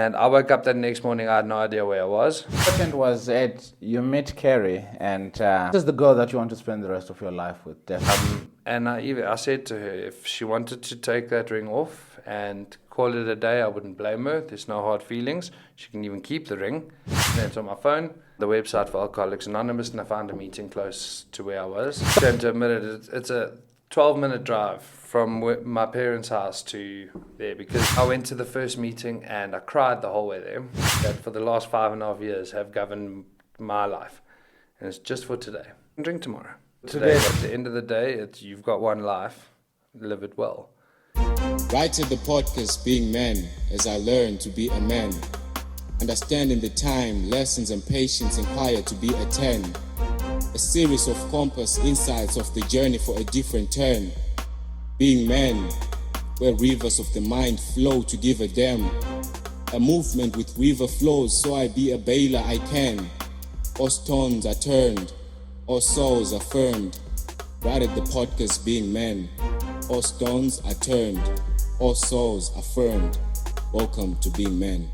And I woke up that next morning, I had no idea where I was. What was you met Kerry, and this is the girl that you want to spend the rest of your life with, definitely. And I said to her, if she wanted to take that ring off and call it a day, I wouldn't blame her. There's no hard feelings. She can even keep the ring. And it's on my phone, the website for Alcoholics Anonymous, and I found a meeting close to where I was. I'm to admit it, it's a 12-minute drive from my parents' house to there, because I went to the first meeting and I cried the whole way there. That for the last 5.5 years have governed my life. And it's just for today. And drink tomorrow. Today, at the end of the day, you've got one life. Live it well. Right at the podcast Being Men, as I learn to be a man. Understanding the time, lessons and patience inquire to be a 10. A series of compass insights of the journey for a different turn. Being men, where rivers of the mind flow to give a damn. A movement with river flows, so I be a bailer I can. All stones are turned, all souls affirmed. Right at the podcast Being Men, all stones are turned, all souls affirmed. Welcome to Being Men.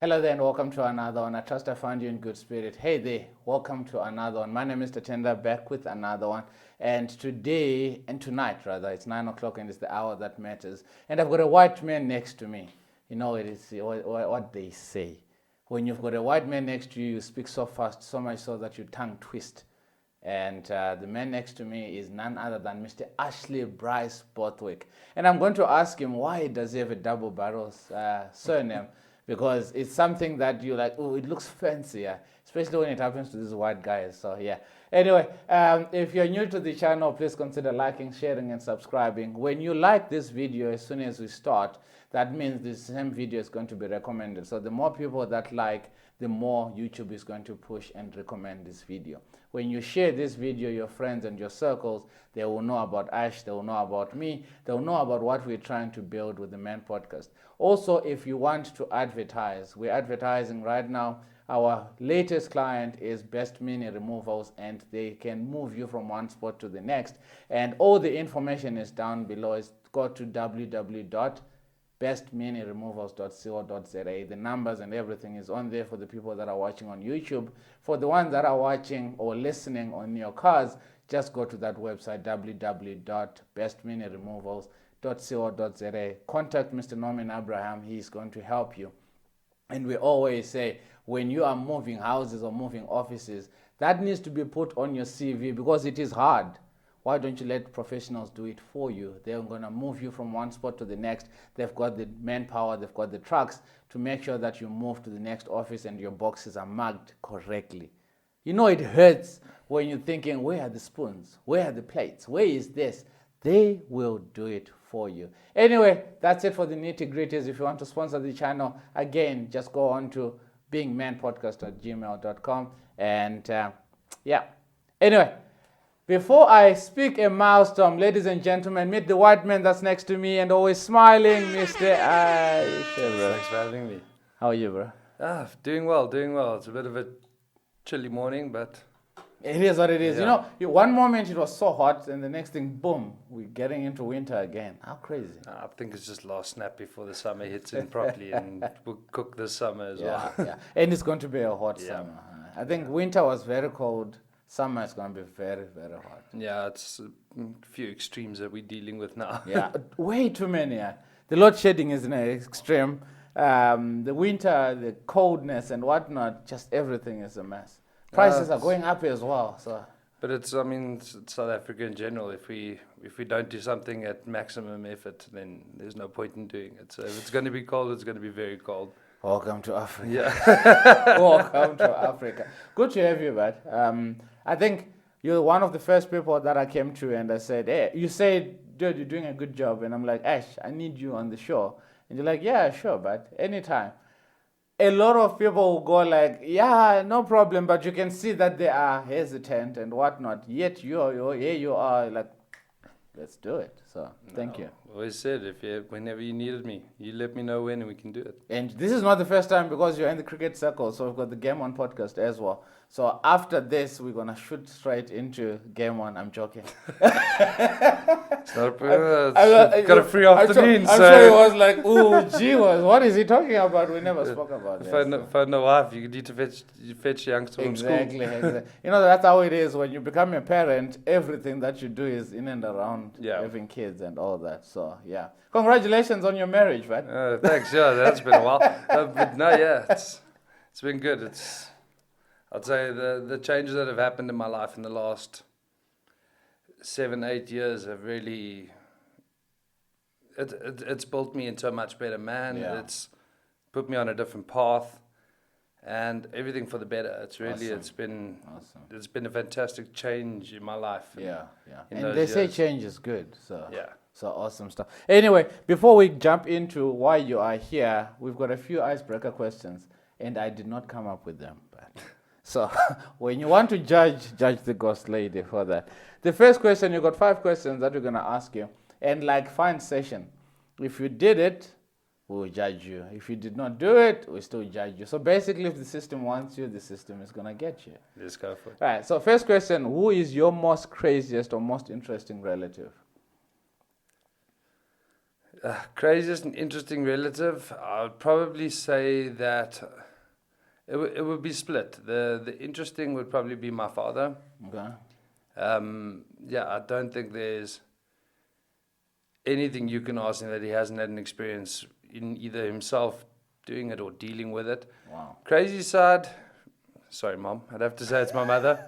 Hello there and welcome to another one. I trust I found you in good spirit. Hey there, welcome to another one. My name is Declan, back with another one. And today, and tonight rather, it's 9 o'clock and it's the hour that matters. And I've got a white man next to me. You know, it is what they say. When you've got a white man next to you, you speak so fast, so much so that your tongue twists. And the man next to me is none other than Mr. Ashley Bryce-Borthwick. And I'm going to ask him, why does he have a double barrels surname? Because it's something that you're like, oh, it looks fancy, yeah? Especially when it happens to these white guys. So yeah. Anyway, if you're new to the channel, please consider liking, sharing, and subscribing. When you like this video, as soon as we start, that means the same video is going to be recommended. So the more people that like, the more YouTube is going to push and recommend this video. When you share this video, your friends and your circles, they will know about Ash, they will know about me, they will know about what we're trying to build with the Men Podcast. Also, if you want to advertise, we're advertising right now. Our latest client is Best Mini Removals, and they can move you from one spot to the next. And all the information is down below. It's go to www.bestminiremovals.co.za. The numbers and everything is on there for the people that are watching on YouTube. For the ones that are watching or listening on your cars, just go to that website, www.bestminiremovals.co.za. Contact Mr. Norman Abraham. He's going to help you. And we always say, when you are moving houses or moving offices, that needs to be put on your CV because it is hard. Why don't you let professionals do it for you? They're going to move you from one spot to the next. They've got the manpower, they've got the trucks to make sure that you move to the next office and your boxes are marked correctly. You know, it hurts when you're thinking, where are the spoons? Where are the plates? Where is this? They will do it for you. Anyway, that's it for the nitty-gritties. If you want to sponsor the channel, again, just go on to beingmanpodcast@gmail.com. And yeah. Anyway, before I speak a milestone, ladies and gentlemen, meet the white man that's next to me and always smiling, Mr. Ash. Thanks for having me. How are you, bro? Doing well. It's a bit of a chilly morning, but it is what it is. Yeah. You know, one moment it was so hot, and the next thing, boom, we're getting into winter again. How crazy. I think it's just last snap before the summer hits in properly, and we'll cook this summer as well. Yeah. And it's going to be a hot summer. I think winter was very cold. Summer is going to be very, very hot. Yeah, it's a few extremes that we're dealing with now. Yeah, way too many. Yeah. The load shedding is an extreme. The winter, the coldness and whatnot, just everything is a mess. Prices are going up as well. So, but it's South Africa in general. If we don't do something at maximum effort, then there's no point in doing it. So if it's going to be cold, it's going to be very cold. Welcome to Africa. Yeah. Welcome to Africa. Good to have you, bud. I think you're one of the first people that I came to and I said, hey, you said, dude, you're doing a good job. And I'm like, Ash, I need you on the show. And you're like, yeah, sure, bud, anytime. A lot of people will go like, yeah, no problem, but you can see that they are hesitant and whatnot. Yet here you are like, let's do it. So thank you. Always said, whenever you needed me, you let me know when and we can do it. And this is not the first time because you're in the cricket circle, so we've got the Game On podcast as well. So after this, we're going to shoot straight into Game On. I'm joking. It's not a problem. Got a free afternoon. I'm sure he was like, ooh, gee, what is he talking about? We never spoke about that. Find a wife, you need to fetch youngsters from school. Exactly. You know, that's how it is. When you become a parent, everything that you do is in and around having kids and all that. So, yeah. Congratulations on your marriage, man. Thanks, yeah, that's been a while. But no, yeah, it's been good. I'd say the changes that have happened in my life in the last 7-8 years have really it's built me into a much better man. Yeah. It's put me on a different path, and everything for the better. It's really it's been a fantastic change in my life. And they say change is good. So So awesome stuff. Anyway, before we jump into why you are here, we've got a few icebreaker questions, and I did not come up with them, but. So, when you want to judge the ghost lady for that. The first question, you got 5 questions that we're going to ask you. And like fine session, if you did it, we'll judge you. If you did not do it, we'll still judge you. So basically, if the system wants you, the system is going to get you. Let's go for it. All right, so first question, who is your most craziest or most interesting relative? Craziest and interesting relative, I would probably say that... It would be split. The interesting would probably be my father. Okay. I don't think there's anything you can ask him that he hasn't had an experience in either himself doing it or dealing with it. Wow. Crazy side, sorry, Mom, I'd have to say it's my mother,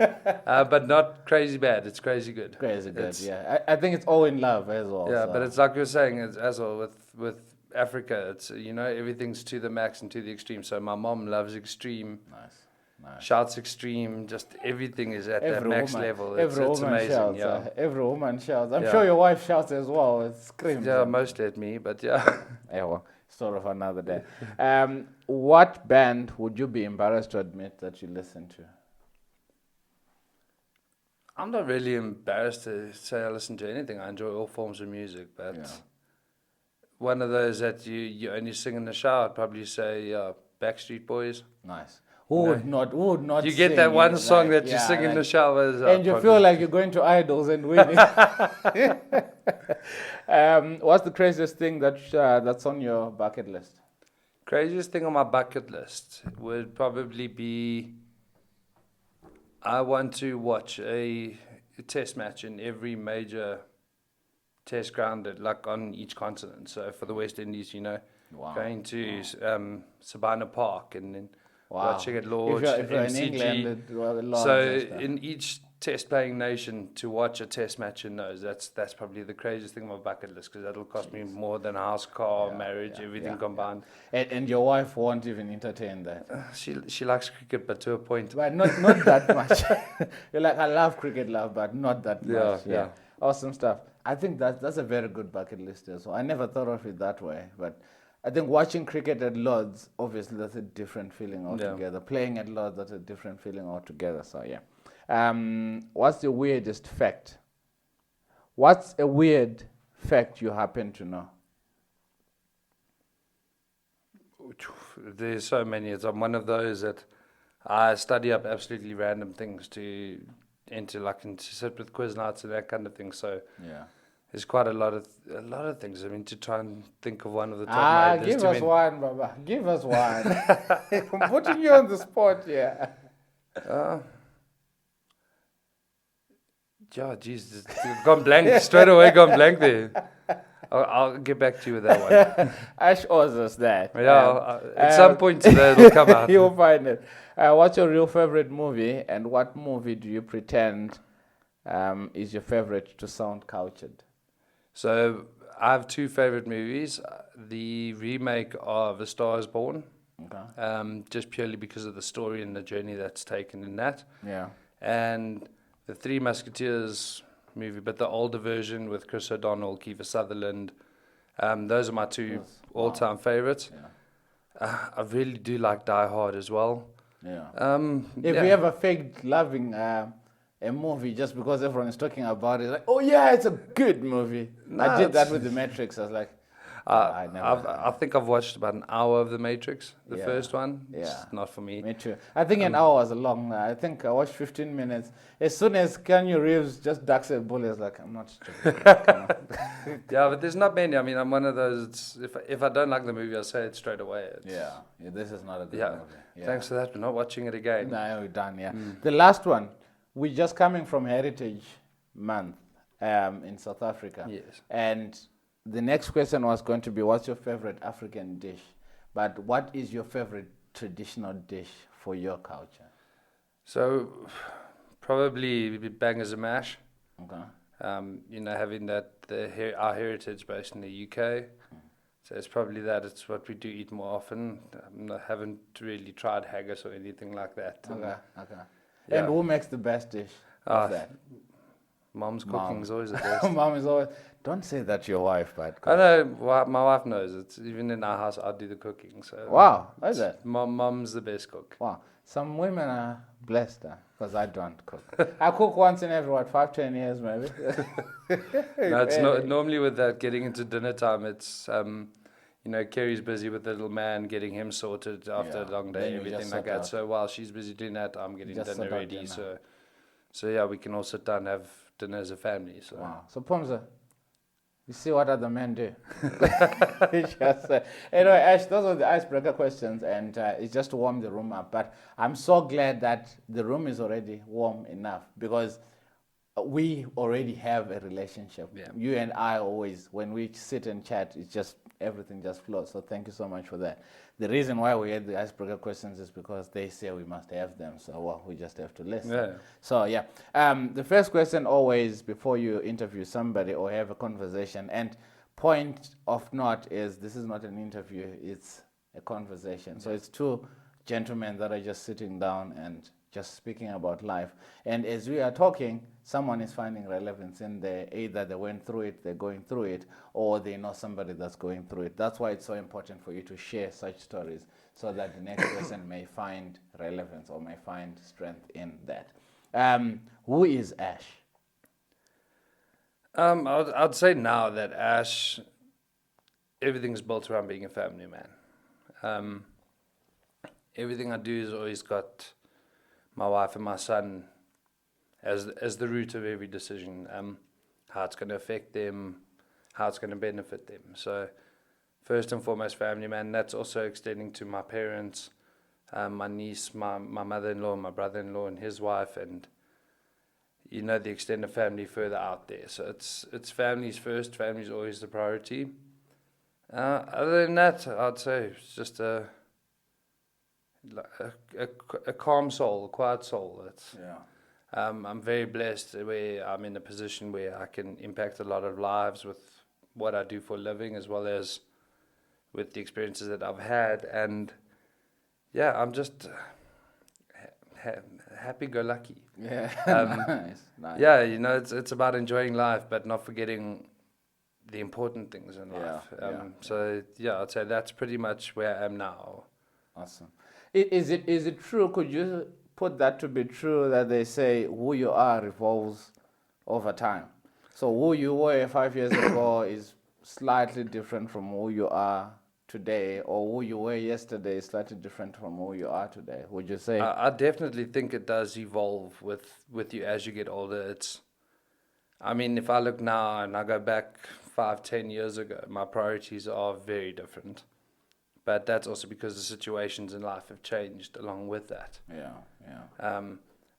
but not crazy bad. It's crazy good. Crazy good. Yeah. I think it's all in love as well. Yeah, so. But it's like you're saying, it's as well with Africa, it's everything's to the max and to the extreme. So my mom loves extreme. Nice. Shouts extreme. Just everything is at that max level. It's amazing. Shouts, yeah. Every woman shouts. I'm sure your wife shouts as well. It screams. Yeah, mostly at me, but yeah. Yeah, well, sort of another day. What band would you be embarrassed to admit that you listen to? I'm not really embarrassed to say I listen to anything. I enjoy all forms of music, but one of those that you only sing in the shower, I'd probably say Backstreet Boys. Nice. Who would not you get that one song that you sing in the shower. And you feel like you're going to Idols and winning. What's the craziest thing that's on your bucket list? Craziest thing on my bucket list would probably be I want to watch a test match in every major test ground, like on each continent. So for the West Indies, going to Sabina Park and then watching at Lord's, if you're MCG. in England, Lord's so in each test playing nation to watch a test match in those, that's probably the craziest thing on my bucket list, because that'll cost me more than a house, car, marriage, everything combined. And your wife won't even entertain that. She likes cricket, but to a point. But not that much. You're like, I love cricket, but not that much. Yeah. Awesome stuff. I think that's a very good bucket list as well. I never thought of it that way, but I think watching cricket at Lord's, obviously that's a different feeling altogether. Yeah. Playing at Lord's, that's a different feeling altogether. So what's the weirdest fact? What's a weird fact you happen to know? There's so many. I'm one of those that I study up absolutely random things to sit with quiz nights and that kind of thing. So there's quite a lot of things. I mean, to try and think of one of the top. Give us one, Baba. Give us one. I'm putting you on the spot here. Jesus, gone blank straight away. Gone blank there. I'll get back to you with that one. Ash owes us that. Yeah, at some point today it'll come out. You'll find it. What's your real favorite movie, and what movie do you pretend is your favorite to sound cultured? So I have 2 favorite movies. The remake of A Star Is Born, just purely because of the story and the journey that's taken in that. Yeah. And the Three Musketeers movie, but the older version with Chris O'Donnell, Kiefer Sutherland. Those are my 2 all-time favorites. Yeah. I really do like Die Hard as well. Yeah. Have you ever faked loving a movie just because everyone is talking about it. Like, oh yeah, it's a good movie. No, I did that with The Matrix. I was like, I think I've watched about an hour of The Matrix, the Yeah, first one. yeah. It's not for me. Me too. I think an hour was long. I think I watched 15 minutes. As soon as Keanu Reeves just ducks a bullet, I was like, I'm not stupid. Yeah, but there's not many. I mean, I'm one of those. If I don't like the movie, I'll say it straight away. Yeah, this is not a good Yeah. movie. Yeah. Thanks for that. We're not watching it again. No, we're done, yeah. The last one, we're just coming from Heritage Month in South Africa. Yes. And the next question was going to be, what's your favorite African dish? But what is your favorite traditional dish for your culture? So, probably bangers and mash. Okay. Having that our heritage based in the UK. So it's probably that. It's what we do eat more often. I haven't really tried haggis or anything like that. Okay. Yeah. And who makes the best dish of that? Mom's cooking is always the best. Mom is always. Don't say that to your wife, but. I know. My wife knows. It's even in our house. I do the cooking. So. Wow, how's that? Mom's the best cook. Wow. Some women are blessed because I don't cook. I cook once in every 5-10 years maybe. No, it's normally with that getting into dinner time. It's Kerry's busy with the little man, getting him sorted after a long day, everything like that. So while she's busy doing that, I'm getting dinner ready. So yeah, we can all sit down and have dinner as a family. So. Wow. So Pomza, you see what other men do. Anyway, Ash, those are the icebreaker questions, and it's just to warm the room up. But I'm so glad that the room is already warm enough because we already have a relationship. Yeah. You and I always, when we sit and chat, it's just everything just flows. So thank you so much for that. The reason why we had the icebreaker questions is because they say we must have them. So we just have to listen. Yeah. So yeah, the first question always before you interview somebody or have a conversation, and point of note is this is not an interview, it's a conversation. So it's two gentlemen that are just sitting down and just speaking about life. And as we are talking, someone is finding relevance in there. Either they went through it, they're going through it, or they know somebody that's going through it. That's why it's so important for you to share such stories so that the next person may find relevance or may find strength in that. Who is Ash? I'd say now that Ash, everything's built around being a family man. Everything I do has always got my wife and my son as the root of every decision, how it's going to affect them, how it's going to benefit them. So first and foremost, family man. That's also extending to my parents, my niece, my mother-in-law, my brother-in-law and his wife, and the extended family further out there. So it's families first. Family's always the priority. Other than that, I'd say it's just a calm soul, a quiet soul. I'm very blessed where I'm in a position where I can impact a lot of lives with what I do for a living, as well as with the experiences that I've had. And yeah, I'm just happy-go-lucky. Yeah, nice. Yeah, it's about enjoying life, but not forgetting the important things in life. So yeah, I'd say that's pretty much where I am now. Awesome. Is it true? Could you put that to be true that they say who you are evolves over time? So who you were 5 years ago is slightly different from who you are today, or who you were yesterday is slightly different from who you are today. Would you say? I definitely think it does evolve with you as you get older. If I look now and I go back 5-10 years ago, my priorities are very different. But that's also because the situations in life have changed along with that. Yeah.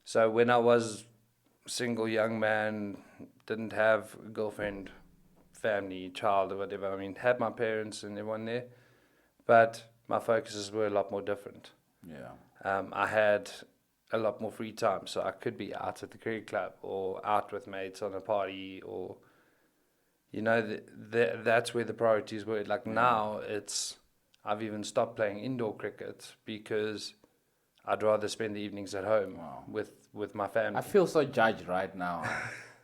So when I was single young man, didn't have a girlfriend, family, child or whatever, had my parents and everyone there, but my focuses were a lot more different. Yeah. I had a lot more free time, so I could be out at the cricket club or out with mates on a party, or that's where the priorities were. Now I've even stopped playing indoor cricket because I'd rather spend the evenings at home with my family. I feel so judged right now.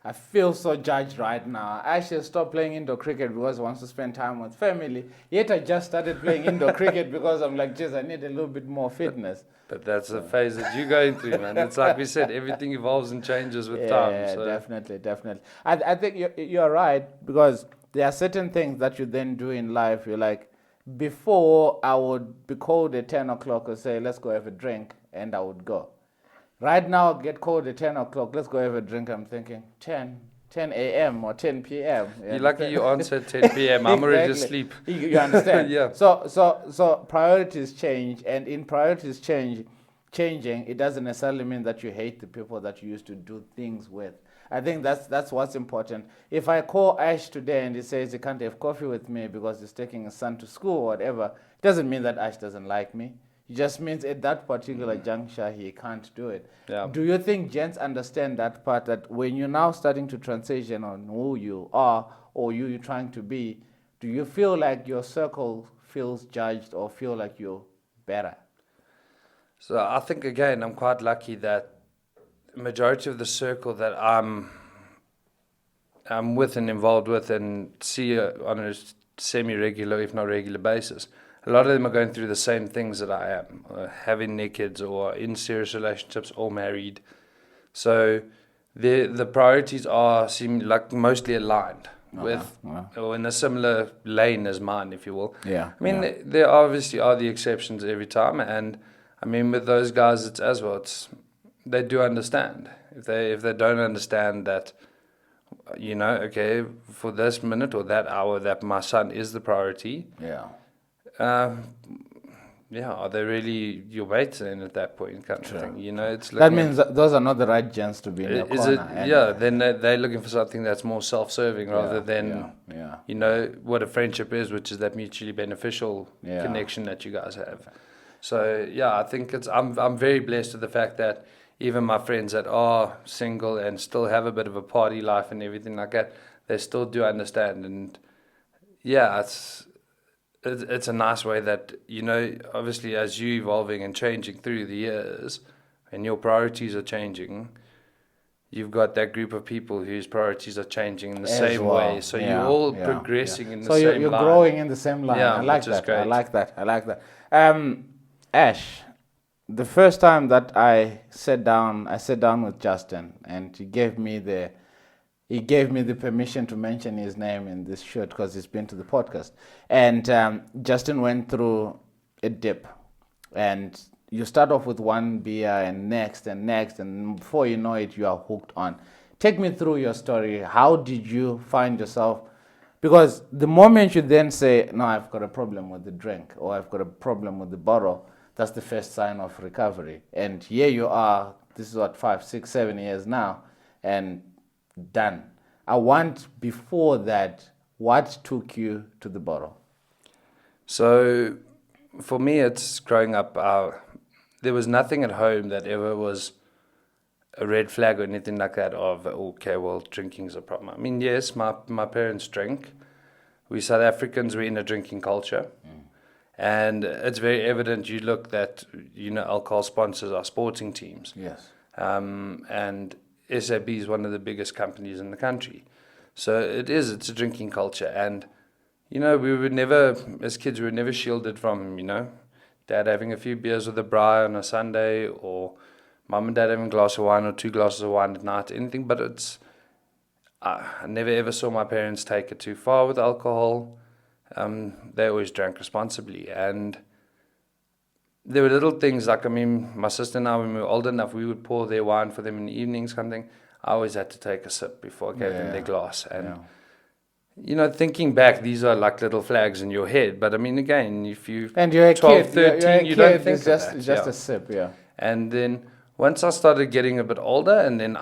I feel so judged right now. I actually stopped playing indoor cricket because I want to spend time with family. Yet I just started playing indoor cricket because I'm like, geez, I need a little bit more fitness. But that's the phase that you're going through, man. It's like we said, everything evolves and changes with time. Yeah, So. definitely. I think you're right, because there are certain things that you then do in life. You're like, before I would be called at 10 o'clock and say, let's go have a drink, and I would go. Right now, get called at 10 o'clock, let's go have a drink. I'm thinking 10 a.m. or 10 p.m. You're lucky you answered 10 p.m. I'm already asleep. You understand? Yeah. So priorities change, and in priorities changing, it doesn't necessarily mean that you hate the people that you used to do things with. I think that's what's important. If I call Ash today and he says he can't have coffee with me because he's taking his son to school or whatever, it doesn't mean that Ash doesn't like me. It just means at that particular juncture he can't do it. Yeah. Do you think gents understand that part, that when you're now starting to transition on who you are or you're trying to be, do you feel like your circle feels judged or feel like you're better? So I think, again, I'm quite lucky that the majority of the circle that I'm with and involved with and see on a semi-regular, if not regular basis, a lot of them are going through the same things that I am, having their kids or in serious relationships or married. So the priorities seem like mostly aligned with or in a similar lane as mine, if you will. Yeah. I mean, there obviously are the exceptions every time, and I mean with those guys it's as well. They do understand. If they don't understand that, okay, for this minute or that hour that my son is the priority. Yeah. Are they really your mates then at that point, kind of thing? It's that means that those are not the right gents to be in your corner. Then they're looking for something that's more self-serving rather than what a friendship is, which is that mutually beneficial connection that you guys have. So I think I'm very blessed with the fact that even my friends that are single and still have a bit of a party life and everything like that, they still do understand. And it's a nice way that, obviously as you evolving and changing through the years and your priorities are changing, you've got that group of people whose priorities are changing in the same way. So you're all progressing in the same line. So you're growing in the same line. I like that. I like that. Ash, the first time that I sat down with Justin, and he gave me the permission to mention his name in this shoot because he's been to the podcast. And Justin went through a dip, and you start off with one beer and next, and before you know it, you are hooked on. Take me through your story. How did you find yourself? Because the moment you then say, no, I've got a problem with the drink, or I've got a problem with the bottle, that's the first sign of recovery. And here you are, this is what, 5, 6, 7 years now, and done. I want, before that, what took you to the bottle? So for me, it's growing up, there was nothing at home that ever was a red flag or anything like that of, okay, well, drinking's a problem. I mean, yes, my parents drink. We South Africans, we're in a drinking culture. And it's very evident, you look that, alcohol sponsors our sporting teams. Yes. And SAB is one of the biggest companies in the country. So it's a drinking culture. And, we were never, as kids, we were never shielded from, dad having a few beers with a braai on a Sunday, or mum and dad having a glass of wine or 2 glasses of wine at night, anything. But I never ever saw my parents take it too far with alcohol. They always drank responsibly, and there were little things like, my sister and I, when we were old enough, we would pour their wine for them in the evenings, kind of thing. I always had to take a sip before I gave them their glass. And, thinking back, these are like little flags in your head. But again, if you're 12, 13, you don't think it's of that. Just a sip, And then once I started getting a bit older, and then,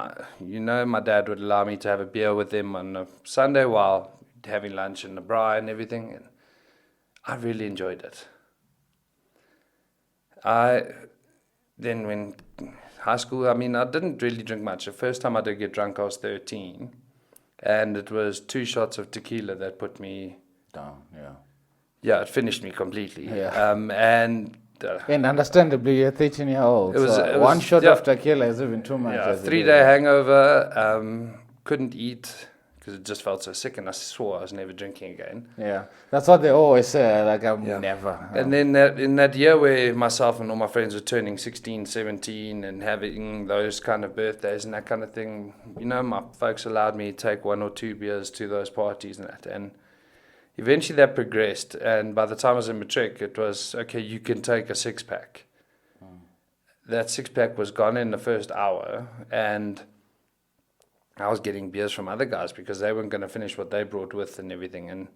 my dad would allow me to have a beer with him on a Sunday while having lunch in the braai and everything, and I really enjoyed it. Then when high school, I didn't really drink much. The first time I did get drunk, I was 13, and it was 2 shots of tequila that put me down. It finished me completely. And understandably, you're 13-year-old. It was one shot of tequila is even too much. 3-day hangover. couldn't eat because it just felt so sick, and I swore I was never drinking again. Yeah, that's what they always say, like, I'm Yeah. never. And then in that year where myself and all my friends were turning 16, 17 and having those kind of birthdays and that kind of thing, my folks allowed me to take 1 or 2 beers to those parties and that. And eventually that progressed. And by the time I was in matric, it was, okay, you can take a 6-pack. That 6-pack was gone in the first hour. And I was getting beers from other guys because they weren't going to finish what they brought with and everything. And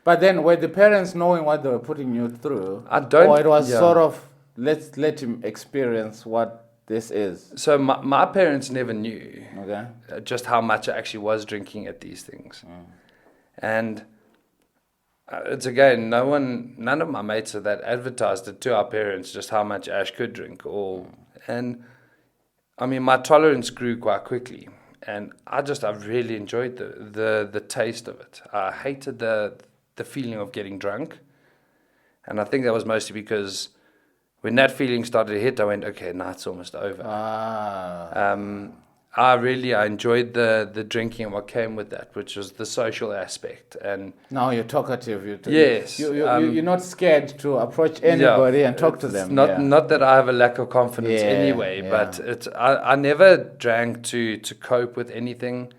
But then were the parents knowing what they were putting you through? I don't... Or it was sort of, let's let him experience what this is? So my parents never knew Okay. just how much I actually was drinking at these things. And it's again, none of my mates that advertised it to our parents just how much Ash could drink. And I mean, my tolerance grew quite quickly. And I really enjoyed the taste of it. I hated the feeling of getting drunk. And I think that was mostly because when that feeling started to hit, I went, okay, now it's almost over. I enjoyed the drinking and what came with that, which was the social aspect. And now you're talkative. Yes. You're not scared to approach anybody and talk to them. Not that I have a lack of confidence anyway, but I never drank to cope with anything.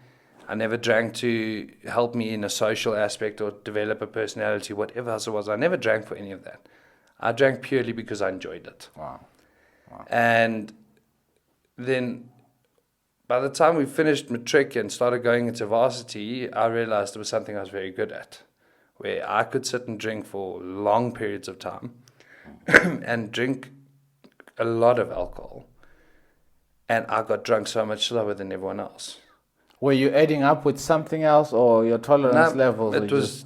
I never drank to help me in a social aspect or develop a personality, whatever else it was. I never drank for any of that. I drank purely because I enjoyed it. Wow. And then by the time we finished matric and started going into varsity, I realized it was something I was very good at, where I could sit and drink for long periods of time and drink a lot of alcohol. And I got drunk so much slower than everyone else. Were you adding up with something else, or your tolerance levels? It was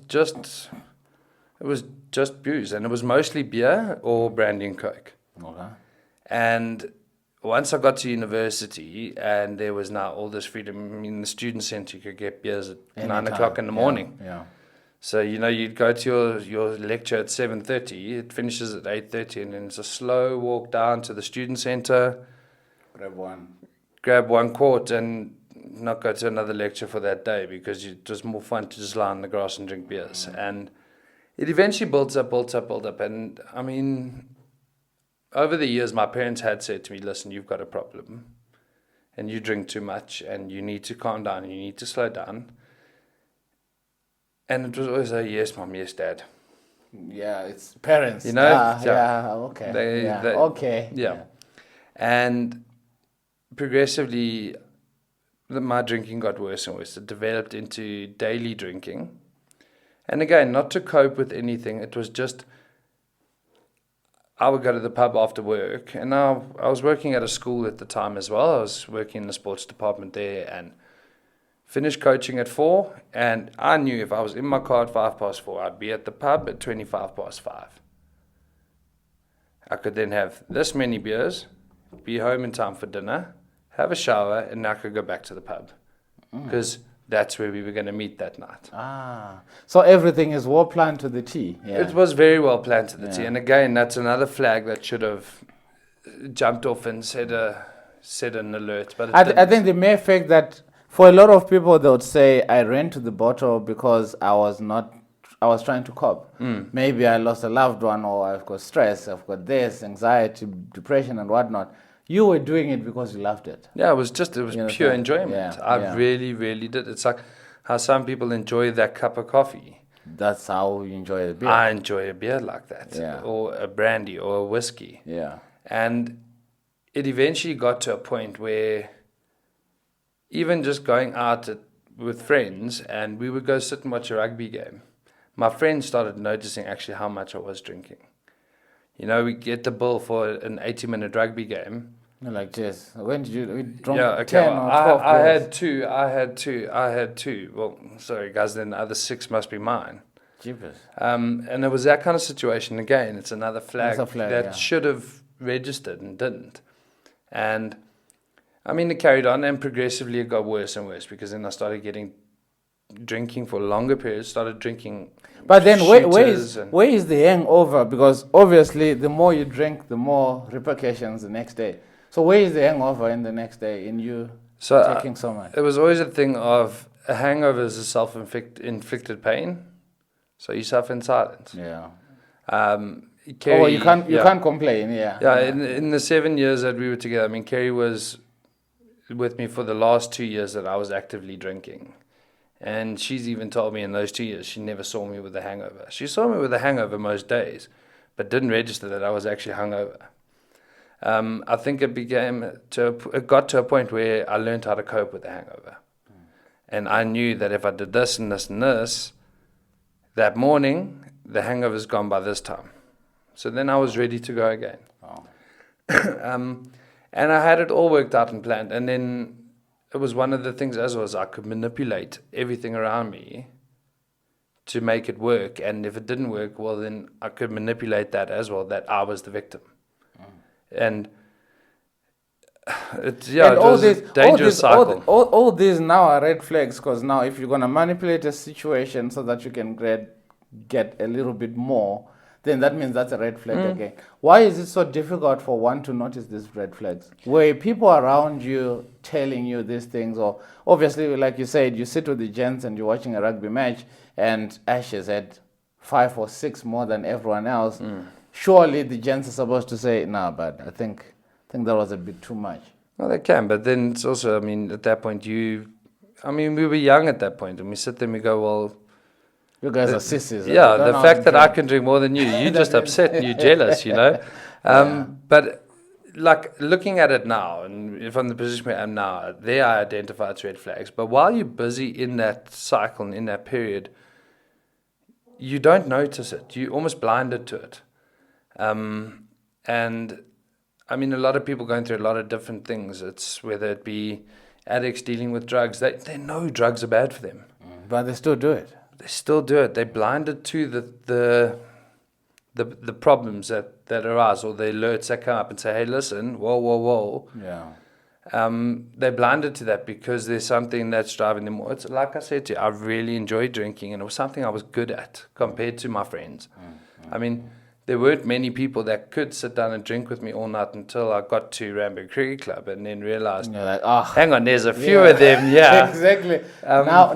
just booze, and it was mostly beer or brandy and coke. Okay. And once I got to university, and there was now all this freedom. In the student centre, you could get beers at 9 o'clock in the morning. Yeah. So you'd go to your lecture at 7:30. It finishes at 8:30, and then it's a slow walk down to the student centre. Grab one quart, and not go to another lecture for that day because it was more fun to just lie on the grass and drink beers. And it eventually builds up. And I mean, over the years, my parents had said to me, listen, you've got a problem and you drink too much and you need to calm down and you need to slow down. And it was always a yes, mom, yes, dad. Yeah, it's parents. Okay. Okay. Yeah. And progressively, my drinking got worse and worse. It developed into daily drinking. And again, not to cope with anything. It was just, I would go to the pub after work. And I was working at a school at the time as well. I was working in the sports department there and finished coaching at 4. And I knew if I was in my car at 4:05, I'd be at the pub at 5:25. I could then have this many beers, be home in time for dinner, have a shower, and I could go back to the pub. Because that's where we were going to meet that night. So everything is well planned to the T. Yeah. It was very well planned to the T. And again, that's another flag that should have jumped off and said an alert. But I think the mere fact that for a lot of people, they would say, I ran to the bottle because I was trying to cope. Maybe I lost a loved one, or I've got stress, I've got this, anxiety, depression, and whatnot. You were doing it because you loved it. Yeah, it was pure enjoyment. Yeah, I really, really did. It's like how some people enjoy that cup of coffee. That's how you enjoy a beer. I enjoy a beer like that. Yeah. Or a brandy or a whiskey. Yeah. And it eventually got to a point where even just going out with friends and we would go sit and watch a rugby game, my friends started noticing actually how much I was drinking. We get the bill for an 80-minute rugby game. You're like, Jess, when did you drunk 10 or 12 I beers? I had two. Well, sorry, guys, then the other 6 must be mine. Jeepers. And it was that kind of situation again. It's another flag, that should have registered and didn't. And, I mean, it carried on, and progressively it got worse and worse because then I started drinking for longer periods, started drinking. But then where is the hangover? Because obviously the more you drink, the more repercussions the next day. So where is the hangover in the next day in you So taking so much? it was always a thing of a hangover is a self-inflicted pain, so you suffer in silence. Yeah. Kerry, you can't complain. Yeah. Yeah, in the 7 years that we were together, I mean, Kerry was with me for the last 2 years that I was actively drinking. And she's even told me in those 2 years she never saw me with a hangover. She saw me with a hangover most days, but didn't register that I was actually hungover. I think it got to a point where I learned how to cope with the hangover. And I knew that if I did this and this and this, that morning, the hangover's gone by this time. So then I was ready to go again. Oh. And I had it all worked out and planned. And then it was one of the things as was I could manipulate everything around me to make it work. And if it didn't work, well, then I could manipulate that as well, that I was the victim. And it was a dangerous cycle. All these now are red flags, because now if you're going to manipulate a situation so that you can get a little bit more, then that means that's a red flag again. Why is it so difficult for one to notice these red flags? Were people around you telling you these things? Or obviously, like you said, you sit with the gents and you're watching a rugby match and Ash has had 5 or 6 more than everyone else. Surely the gents are supposed to say, nah, but I think that was a bit too much. Well, they can, but then it's also, I mean, at that point, we were young at that point, and we sit there and we go, well, you guys are sissies. Yeah, the fact that I can drink more than you're just upset and you're jealous, you know. But like looking at it now, and from the position where I am now, there I identify as red flags. But while you're busy in that cycle and in that period, you don't notice it. You're almost blinded to it. And I mean, a lot of people going through a lot of different things. It's whether it be addicts dealing with drugs. They know drugs are bad for them, but they still do it. They still do it. They're blinded to the problems that arise, or the alerts that come up and say, "Hey, listen, whoa." Yeah. They're blinded to that because there's something that's driving them. It's like I said to you, I really enjoyed drinking, and it was something I was good at compared to my friends. I mean, there weren't many people that could sit down and drink with me all night until I got to Rambo Cricket Club and then realized, like, hang on, there's a few of them, yeah. Exactly. Now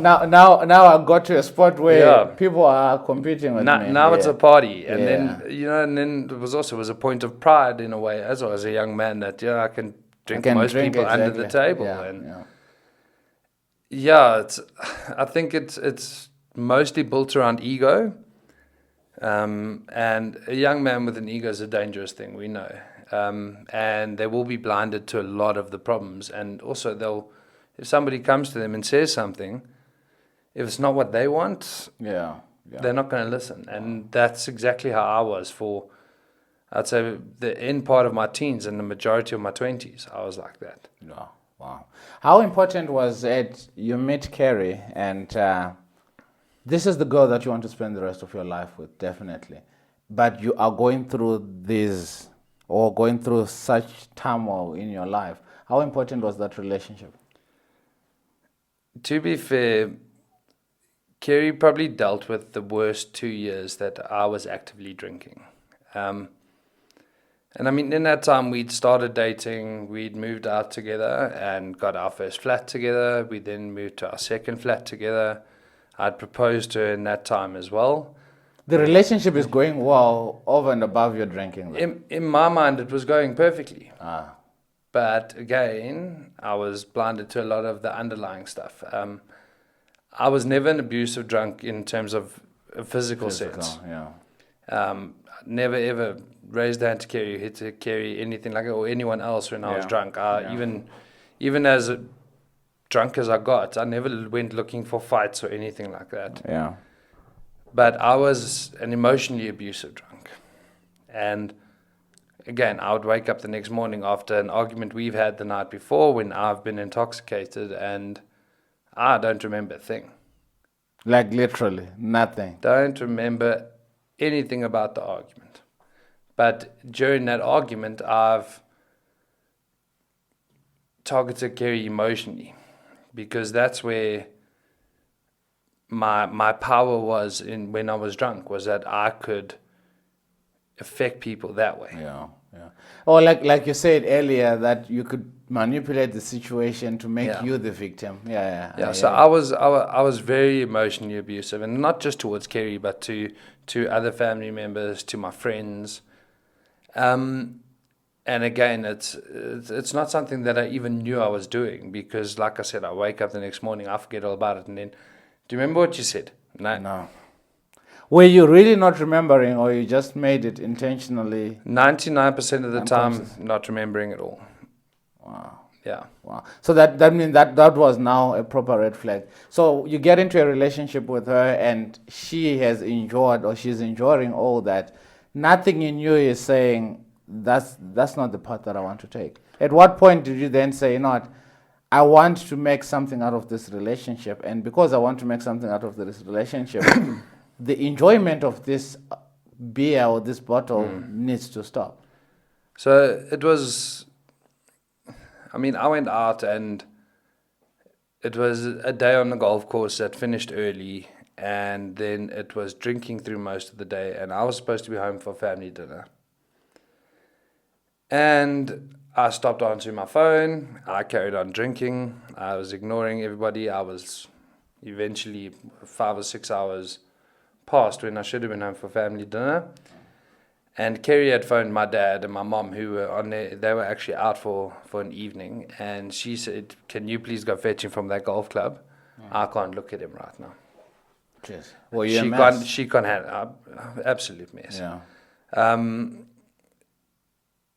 I got to a spot where people are competing with me. Now it's a party. And then, and then it was a point of pride in a way, as well as a young man, that, I can drink most people under the table. I think it's mostly built around ego. And a young man with an ego is a dangerous thing, we know. And they will be blinded to a lot of the problems. And also if somebody comes to them and says something, if it's not what they want, they're not going to listen. And that's exactly how I was for, I'd say, the end part of my teens and the majority of my 20s. I was like that. Wow. How important was it you met Kerry and... this is the girl that you want to spend the rest of your life with, definitely. But you are going through this, or going through such turmoil in your life. How important was that relationship? To be fair, Kerry probably dealt with the worst 2 years that I was actively drinking. And I mean, in that time, we'd started dating, we'd moved out together and got our first flat together. We then moved to our second flat together. I'd proposed to her in that time as well. The relationship is going well over and above your drinking. In my mind, it was going perfectly. But again, I was blinded to a lot of the underlying stuff. I was never an abusive drunk in terms of a physical sense. Never ever raised a hand to Kerry, hit to Kerry, anything like that, or anyone else when I was drunk. Even as drunk as I got, I never went looking for fights or anything like that. But I was an emotionally abusive drunk. And again, I would wake up the next morning after an argument we've had the night before when I've been intoxicated and I don't remember a thing. Like literally nothing. Don't remember anything about the argument. But during that argument, I've targeted Kerry emotionally. Because that's where my power was in when I was drunk, was that I could affect people that way. Yeah. Or like you said earlier, that you could manipulate the situation to make Yeah. you the victim. Yeah, so I was very emotionally abusive, and not just towards Kerry, but to other family members, to my friends. And again, it's not something that I even knew I was doing, because, like I said, I wake up the next morning, I forget all about it, and then, do you remember what you said? No. Were you really not remembering, or you just made it intentionally? 99% of the time, Unconscious. not remembering at all. Wow. Yeah. Wow. So that means that was now a proper red flag. So you get into a relationship with her, and she has enjoyed, or she's enjoying all that. Nothing in you is saying that's not the path that I want to take. At what point did you then say, you know what, I want to make something out of this relationship, and because I want to make something out of this relationship, the enjoyment of this beer or this bottle needs to stop? So it was, I mean, I went out, and it was a day on the golf course that finished early, and then it was drinking through most of the day, and I was supposed to be home for family dinner. And I stopped answering my phone. I carried on drinking. I was ignoring everybody. I was eventually 5 or 6 hours past when I should have been home for family dinner. And Kerry had phoned my dad and my mom, who were on there. They were actually out for an evening. And she said, "Can you please go fetch him from that golf club? I can't look at him right now." Jeez. Well, you're a mess. She can't handle absolute mess. Yeah.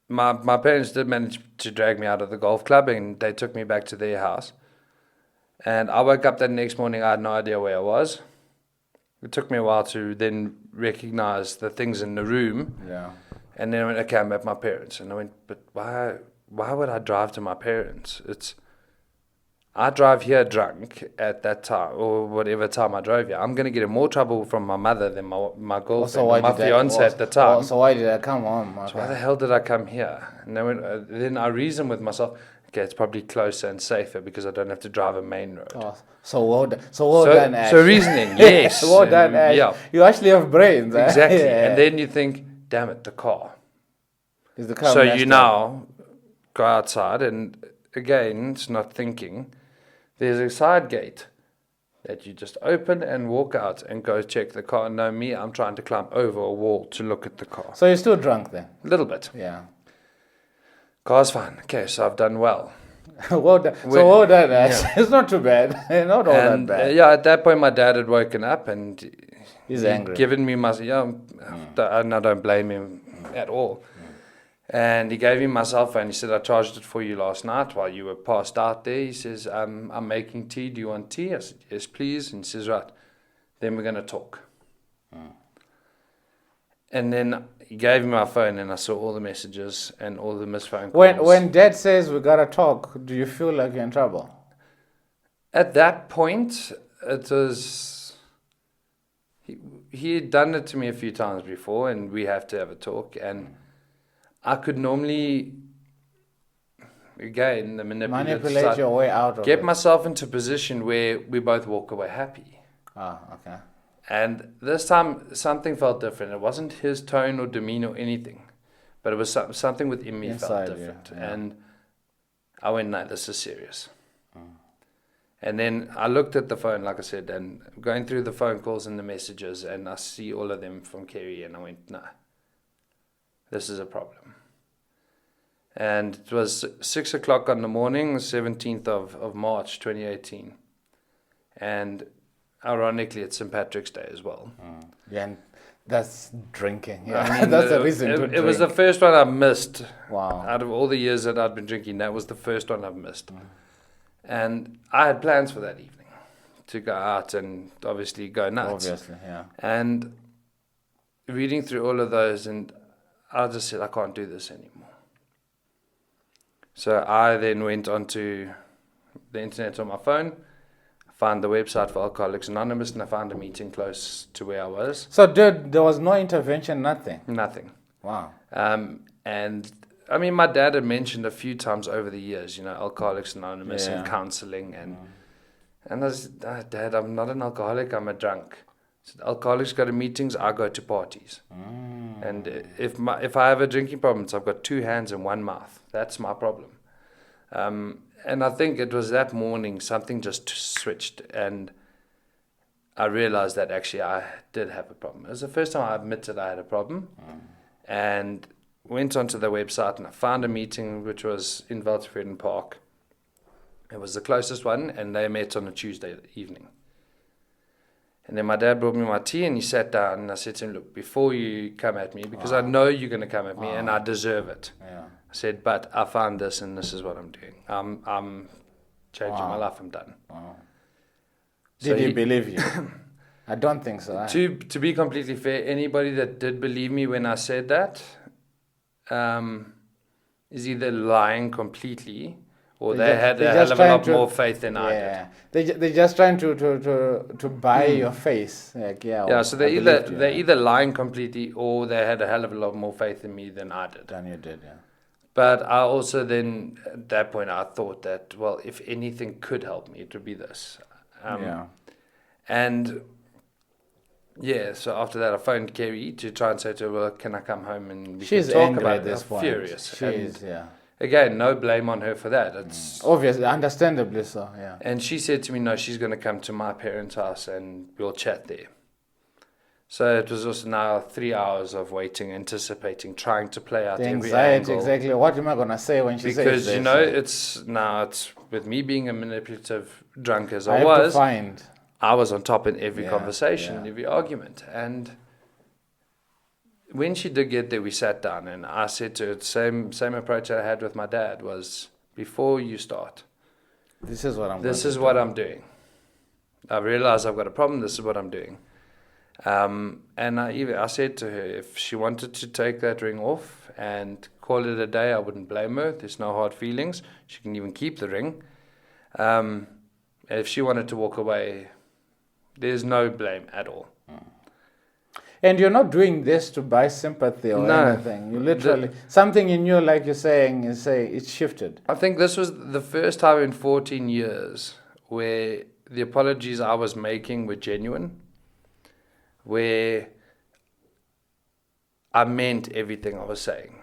My parents did manage to drag me out of the golf club, and they took me back to their house. And I woke up that next morning, I had no idea where I was. It took me a while to then recognize the things in the room. Yeah. And then when I came at my parents, and I went, "But why would I drive to my parents? I drive here drunk at that time, or whatever time I drove here. I'm going to get in more trouble from my mother than my girlfriend, or my fiance at the time. So why did I come home? Okay. So why the hell did I come here?" And then I reasoned with myself, okay, it's probably closer and safer because I don't have to drive a main road. Oh, so well done, Ash. So reasoning, yes. Well done, Ash. Yeah. You actually have brains. Eh? Exactly. Yeah. And then you think, damn it, the car. Is the car So messed you up? now go outside, and again, it's not thinking. There's a side gate that you just open and walk out and go check the car. And no, me, I'm trying to climb over a wall to look at the car. So you're still drunk then? A little bit. Yeah. Car's fine. Okay, so I've done well. Well done. So well done, Ash. Yeah. It's not too bad. Not all that bad. Yeah, at that point, my dad had woken up, and he's angry. Given me my, and I don't blame him at all. And he gave me my cell phone. He said, "I charged it for you last night while you were passed out there." He says, "I'm making tea. Do you want tea?" I said, "Yes, please." And he says, "Right, then we're going to talk." And then he gave me my phone, and I saw all the messages and all the missed phone calls. When Dad says we got to talk, do you feel like you're in trouble? At that point, it was... He had done it to me a few times before, and we have to have a talk. And I could normally, again, the manipulate your way out of get it. myself into a position where we both walk away happy. Ah, okay. And this time, something felt different. It wasn't his tone or demeanor or anything, but it was something within me felt different. Yeah. And I went, "No, this is serious." And then I looked at the phone, like I said, and going through the phone calls and the messages, and I see all of them from Kerry, and I went, "No, this is a problem." And it was 6 o'clock on the morning, 17th of March, 2018. And ironically, it's St. Patrick's Day as well. Yeah, and that's drinking. Yeah, I mean, that's a reason to drink. It was the first one I missed. Wow. Out of all the years that I'd been drinking, that was the first one I've missed. And I had plans for that evening to go out and obviously go nuts. Obviously, yeah. And reading through all of those, and I just said, I can't do this anymore. So I then went onto the internet on my phone, found the website for Alcoholics Anonymous, and I found a meeting close to where I was. So there was no intervention, nothing? Nothing. Wow. And I mean, my dad had mentioned a few times over the years, Alcoholics Anonymous and counseling. And I was, Dad, I'm not an alcoholic, I'm a drunk. Said, alcoholics go to meetings, I go to parties. And if I have a drinking problem, I've got 2 hands and 1 mouth. That's my problem. And I think it was that morning something just switched, and I realized that actually I did have a problem. It was the first time I admitted I had a problem, and went onto the website and I found a meeting which was in Veltevreden Park. It was the closest one, and they met on a Tuesday evening. And then my dad brought me my tea and he sat down, and I said to him, look, before you come at me, because I know you're going to come at me and I deserve it. Yeah. I said, but I found this and this is what I'm doing. I'm changing my life. I'm done. Wow. So Did he believe you? I don't think so. To be completely fair, anybody that did believe me when I said that is either lying completely, or they had a hell of a lot more faith than I did. They're just trying to buy your face. Like, so they're either lying completely, or they had a hell of a lot more faith in me than I did. Than you did, yeah. But I also then, at that point, I thought that, well, if anything could help me, it would be this. And so after that, I phoned Kerry to try and say to her, well, can I come home and we can talk about it? She's furious. She is, Again, no blame on her for that. It's obviously, understandably so, yeah. And she said to me, no, she's going to come to my parents' house and we'll chat there. So it was also now 3 hours of waiting, anticipating, trying to play out the every anxiety, angle. Exactly. What am I going to say when she says this? Because, it's with me being a manipulative drunk as I was, I was on top in every conversation, every argument. And when she did get there, we sat down and I said to her, the same approach that I had with my dad was, before you start, this is what I'm doing. I realize I've got a problem, this is what I'm doing. And I said to her, if she wanted to take that ring off and call it a day, I wouldn't blame her. There's no hard feelings. She can even keep the ring. If she wanted to walk away, there's no blame at all. And you're not doing this to buy sympathy or anything. You literally, something in you, like you're saying, it's shifted. I think this was the first time in 14 years where the apologies I was making were genuine, where I meant everything I was saying.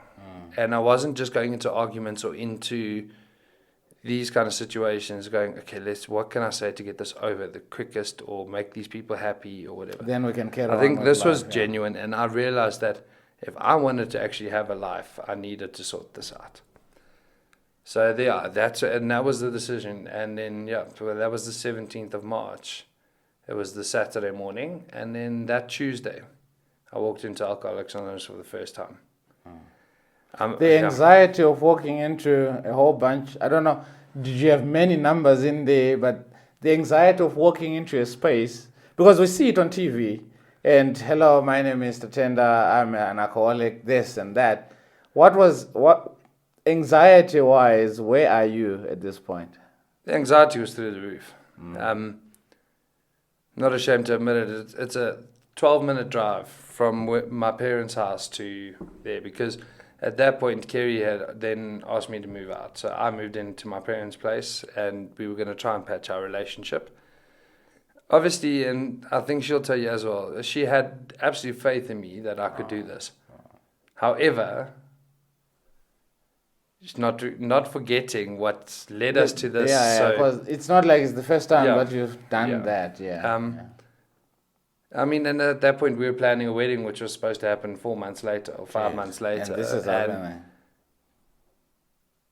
And I wasn't just going into arguments or into these kind of situations going, okay, what can I say to get this over the quickest or make these people happy or whatever. Then we can carry on. I think this was genuine, and I realized that if I wanted to actually have a life, I needed to sort this out. So that was the decision. And then, that was the 17th of March. It was the Saturday morning, and then that Tuesday, I walked into Alcoholics Anonymous for the first time. The anxiety of walking into a whole bunch, I don't know, did you have many numbers in there, but the anxiety of walking into a space, because we see it on TV, and hello, my name is Tatenda, I'm an alcoholic, this and that. What anxiety-wise, where are you at this point? The anxiety was through the roof. Not ashamed to admit it, it's a 12-minute drive from my parents' house to there, because at that point, Kerry had then asked me to move out. So I moved into my parents' place, and we were going to try and patch our relationship. Obviously, and I think she'll tell you as well, she had absolute faith in me that I could do this. However, she's not forgetting what led us to this. Because it's not like it's the first time that you've done that. I mean, and at that point, we were planning a wedding, which was supposed to happen 4 months later or 5 months later. And this is happening.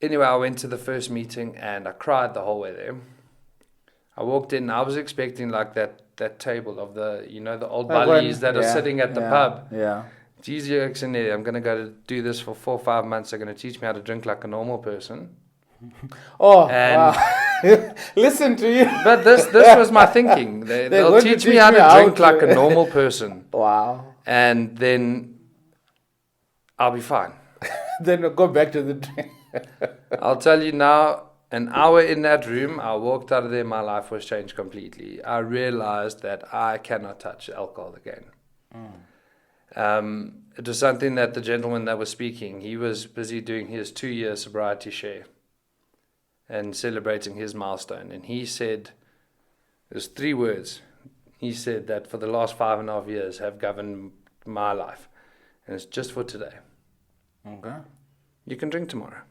Anyway, I went to the first meeting and I cried the whole way there. I walked in, I was expecting like that table of the old bullies that are sitting at the pub. Yeah. Geez, I'm going to go to do this for 4 or 5 months. They're going to teach me how to drink like a normal person. Wow. Listen to you. But this was my thinking. They'll teach me how to drink like a normal person. Wow. And then I'll be fine. Then we'll go back to the drink. I'll tell you now, an hour in that room, I walked out of there, my life was changed completely. I realized that I cannot touch alcohol again. It was something that the gentleman that was speaking, he was busy doing his 2-year sobriety share and celebrating his milestone. And he said, there's 3 words, he said that for the last 5.5 years have governed my life. And it's just for today. Okay. You can drink tomorrow.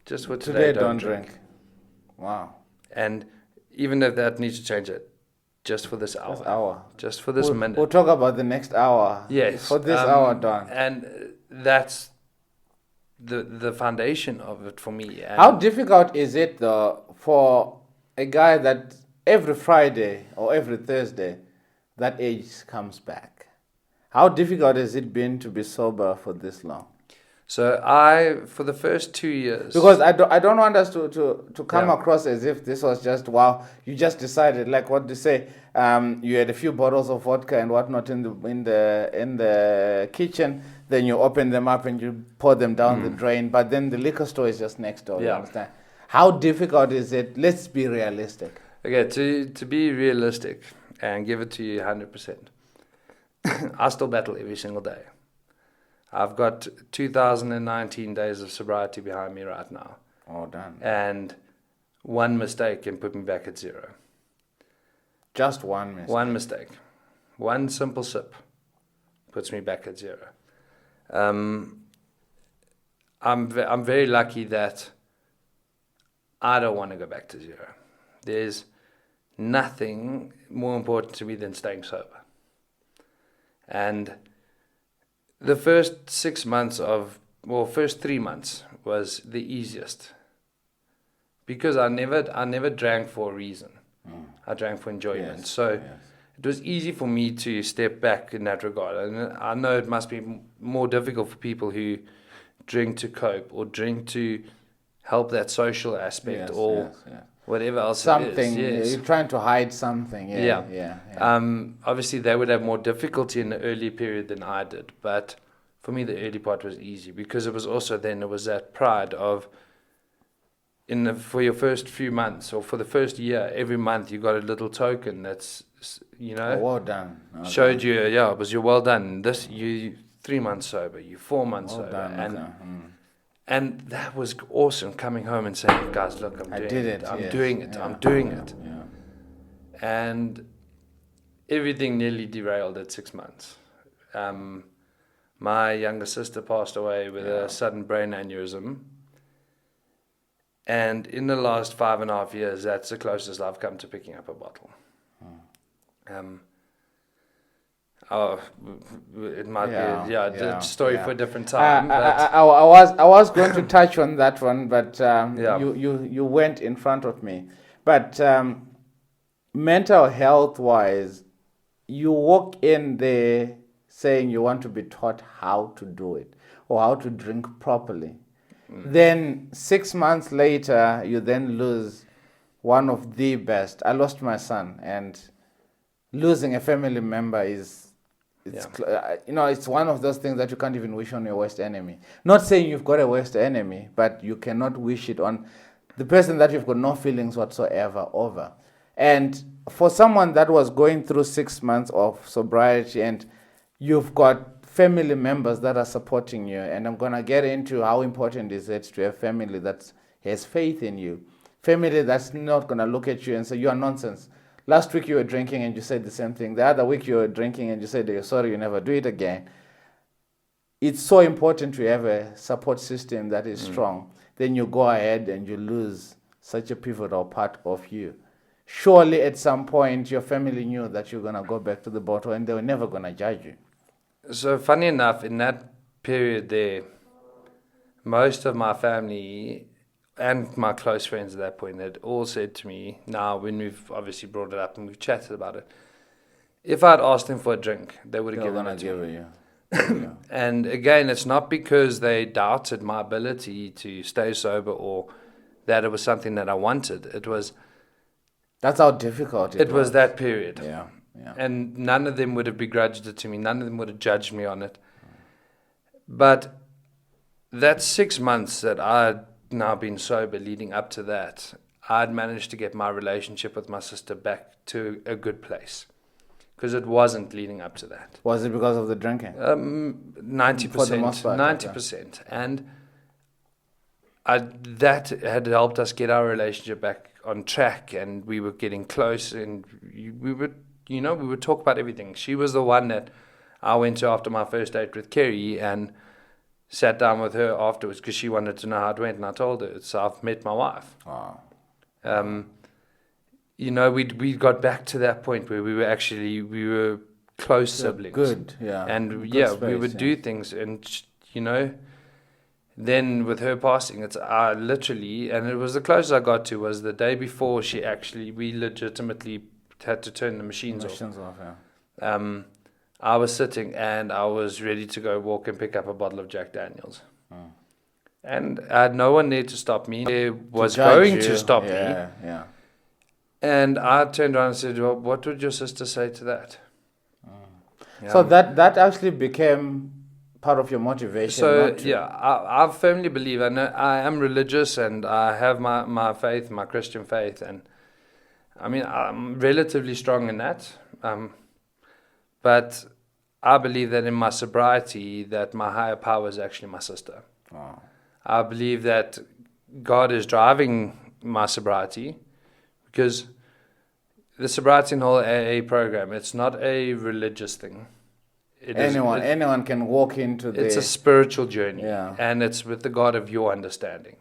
Just for today, don't drink. Wow. And even if that needs to change it, just for this hour. Just for this minute. We'll talk about the next hour. Yes. For this hour, Don. And that's the foundation of it for me. And how difficult is it, though, for a guy that every Friday or every Thursday, that age comes back? How difficult has it been to be sober for this long? So for the first 2 years... Because I don't want us to come across as if this was just, wow, you just decided, like what they say, you had a few bottles of vodka and whatnot in the kitchen, then you open them up and you pour them down the drain, but then the liquor store is just next door, you understand? How difficult is it? Let's be realistic. Okay, to be realistic and give it to you 100%, I still battle every single day. I've got 2019 days of sobriety behind me right now. Oh, damn. And one mistake can put me back at zero. Just one mistake? One mistake. One simple sip puts me back at zero. I'm very lucky that I don't want to go back to zero. There's nothing more important to me than staying sober. And the first 6 months first 3 months was the easiest, because I never drank for a reason. I drank for enjoyment. It was easy for me to step back in that regard. And I know it must be more difficult for people who drink to cope or drink to help that social aspect whatever else something, it is. Yes. You're trying to hide something. Yeah. Obviously, they would have more difficulty in the early period than I did. But for me, the early part was easy, because it was also then it was that pride of, for your first few months or for the first year, every month you got a little token that's, well done. Showed you, it was your well done. This, you 3 months sober, you 4 months sober. Done, And that was awesome, coming home and saying, guys, look, I'm doing it. And everything nearly derailed at 6 months. My younger sister passed away with a sudden brain aneurysm. And in the last 5.5 years, that's the closest I've come to picking up a bottle. It might be a story for a different time. I was going to touch on that one, but you went in front of me. But mental health wise, you walk in there saying you want to be taught how to do it or how to drink properly. Then 6 months later, you then lose one of the best. I lost my son, and losing a family member it's one of those things that you can't even wish on your worst enemy. Not saying you've got a worst enemy, but you cannot wish it on the person that you've got no feelings whatsoever over. And for someone that was going through 6 months of sobriety, and you've got family members that are supporting you, and I'm going to get into how important is it to have family that has faith in you, family that's not going to look at you and say, you are nonsense. Last week you were drinking and you said the same thing. The other week you were drinking and you said, you're sorry, you never do it again. It's so important to have a support system that is strong. Then you go ahead and you lose such a pivotal part of you. Surely at some point your family knew that you're going to go back to the bottle, and they were never going to judge you. So funny enough, in that period there, most of my family and my close friends at that point had all said to me, now when we've obviously brought it up and we've chatted about it, if I'd asked them for a drink, they would have given it to me. And again, it's not because they doubted my ability to stay sober or that it was something that I wanted. It was... That's how difficult it was. It was that period. Yeah. And none of them would have begrudged it to me. None of them would have judged me on it. But that 6 months that I'd now been sober leading up to that, I'd managed to get my relationship with my sister back to a good place. Because it wasn't leading up to that. Was it because of the drinking? 90%. For the most part, 90%. And that had helped us get our relationship back on track, and we were getting close, and we were we would talk about everything. She was the one that I went to after my first date with Kerry and sat down with her afterwards because she wanted to know how it went, and I told her, so I've met my wife. Wow. We got back to that point where we were close siblings. Good, yeah. And Good we would do things, and then with her passing, I literally, and it was the closest I got to was the day before we legitimately had to turn the machines off. Yeah. I was sitting and I was ready to go walk and pick up a bottle of Jack Daniels. And I had no one there to stop me. There was going to stop me. Yeah. And I turned around and said, well, what would your sister say to that? So that actually became part of your motivation. So, I firmly believe, and I am religious and I have my faith, my Christian faith. And I mean, I'm relatively strong in that. But I believe that in my sobriety, that my higher power is actually my sister. Wow. I believe that God is driving my sobriety because the sobriety and whole AA program, it's not a religious thing. Anyone can walk into the... It's a spiritual journey. Yeah. And it's with the God of your understanding.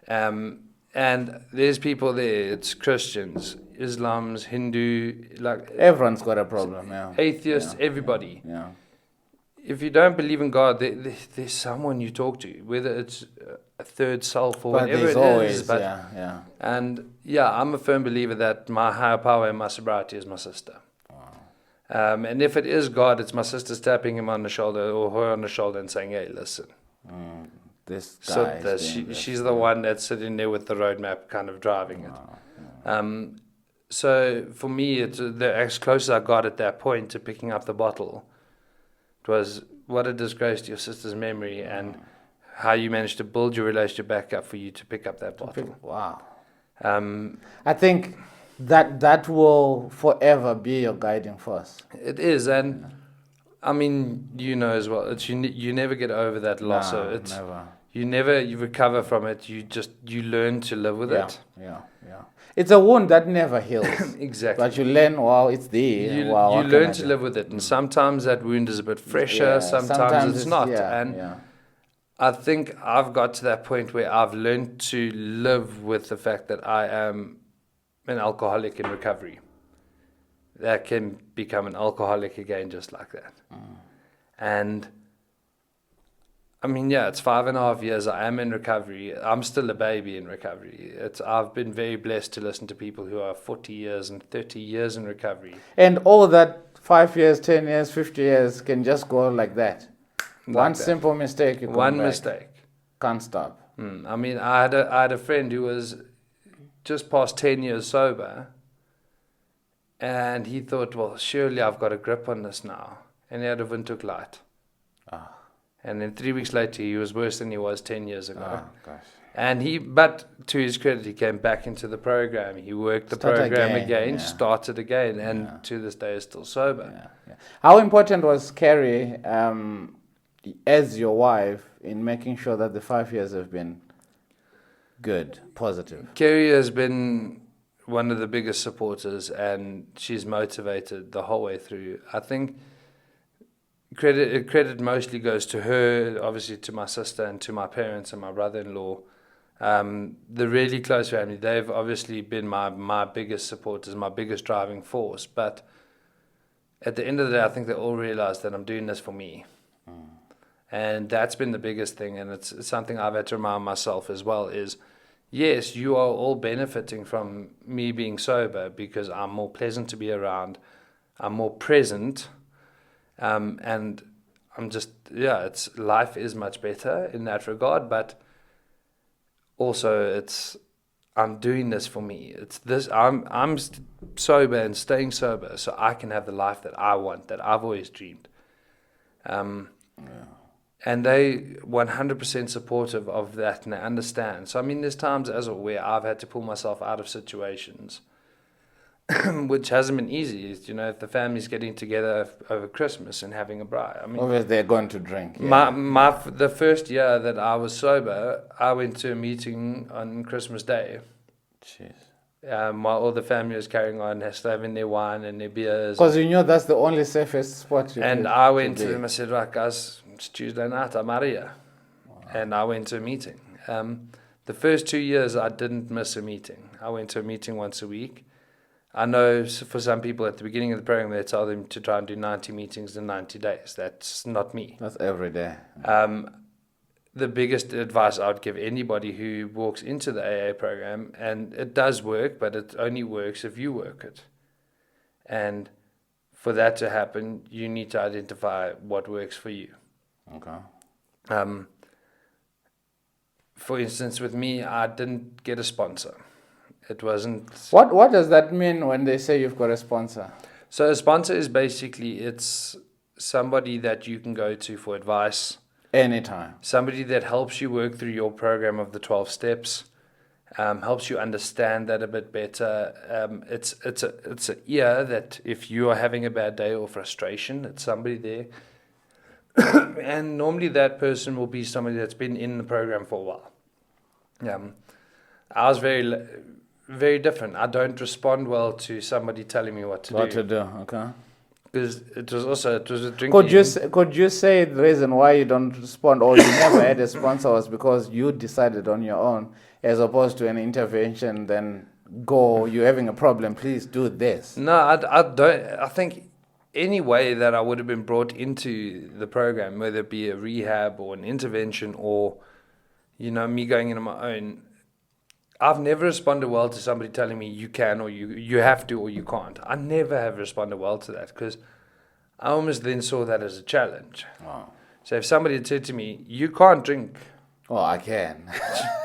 And there's people there, it's Christians, Islams, Hindu, everyone's got a problem, yeah. Atheists, everybody. Yeah. If you don't believe in God, there's someone you talk to, whether it's a third self or whatever it is. But And I'm a firm believer that my higher power in my sobriety is my sister. Wow. And if it is God, it's my sister's tapping him on the shoulder or her on the shoulder and saying, hey, listen. This guy she's the one that's sitting there with the roadmap kind of driving it. Yeah. So for me, it's as close as I got at that point to picking up the bottle. It was what a disgrace to your sister's memory and how you managed to build your relationship back up for you to pick up that bottle. Wow. I think that will forever be your guiding force. It is, and I mean, as well, it's you never get over that loss. No, so it's never. You recover from it. You learn to live with it. Yeah. It's a wound that never heals. Exactly. But you learn, it's there. You learn to live with it. And sometimes that wound is a bit fresher, sometimes it's not. I think I've got to that point where I've learned to live with the fact that I am an alcoholic in recovery. That can become an alcoholic again just like that. And I mean, it's 5.5 years. I am in recovery. I'm still a baby in recovery. I've been very blessed to listen to people who are 40 years and 30 years in recovery. And all that 5 years, 10 years, 50 years can just go like that. One simple mistake, you come One back. mistake. Can't stop. I mean, I had a friend who was just past 10 years sober. And he thought, well, surely I've got a grip on this now. And he had a Windhoek light. And then 3 weeks later, he was worse than he was 10 years ago. Oh, gosh. And but to his credit, he came back into the program. He worked the program again, started again, and to this day is still sober. Yeah. How important was Kerry, as your wife, in making sure that the 5 years have been good, positive? Kerry has been one of the biggest supporters, and she's motivated the whole way through. I think credit mostly goes to her, obviously to my sister and to my parents and my brother-in-law. The really close family, they've obviously been my biggest supporters, my biggest driving force. But at the end of the day, I think they all realize that I'm doing this for me. And that's been the biggest thing. And it's something I've had to remind myself as well is, yes, you are all benefiting from me being sober because I'm more pleasant to be around. I'm more present. And I'm just, life is much better in that regard, but also I'm doing this for me. I'm sober and staying sober so I can have the life that I want, that I've always dreamed. And they 100% supportive of that, and they understand. So I mean, there's times as well where I've had to pull myself out of situations which hasn't been easy. If the family's getting together over Christmas and having a braai. I mean, obviously they're going to drink. The first year that I was sober, I went to a meeting on Christmas Day. Jeez. while all the family was carrying on, having their wine and their beers. Because you know that's the only safest spot you And could- I went to to be. them, I said, right guys, it's Tuesday night, I'm out of here. And I went to a meeting. The first 2 years I didn't miss a meeting. I went to a meeting once a week. I know for some people at the beginning of the program they tell them to try and do 90 meetings in 90 days. That's not me. That's every day. The biggest advice I would give anybody who walks into the AA program, and it does work, but it only works if you work it. And for that to happen, you need to identify what works for you. Okay. For instance, with me, I didn't get a sponsor. It wasn't... What does that mean when they say you've got a sponsor? So a sponsor is basically, it's somebody that you can go to for advice. Anytime. Somebody that helps you work through your program of the 12 steps, helps you understand that a bit better. It's an ear that if you are having a bad day or frustration, it's somebody there. And normally that person will be somebody that's been in the program for a while. I was very different. I don't respond well to somebody telling me what to do. Okay. Because it was a drinking. Could you say the reason why you don't respond or you never had a sponsor was because you decided on your own as opposed to an intervention, then you're having a problem, please do this? No, I don't. I think any way that I would have been brought into the program, whether it be a rehab or an intervention or, me going in on my own, I've never responded well to somebody telling me you can or you have to or you can't. I never have responded well to that because I almost then saw that as a challenge. Wow. So if somebody had said to me, you can't drink. Oh, I can.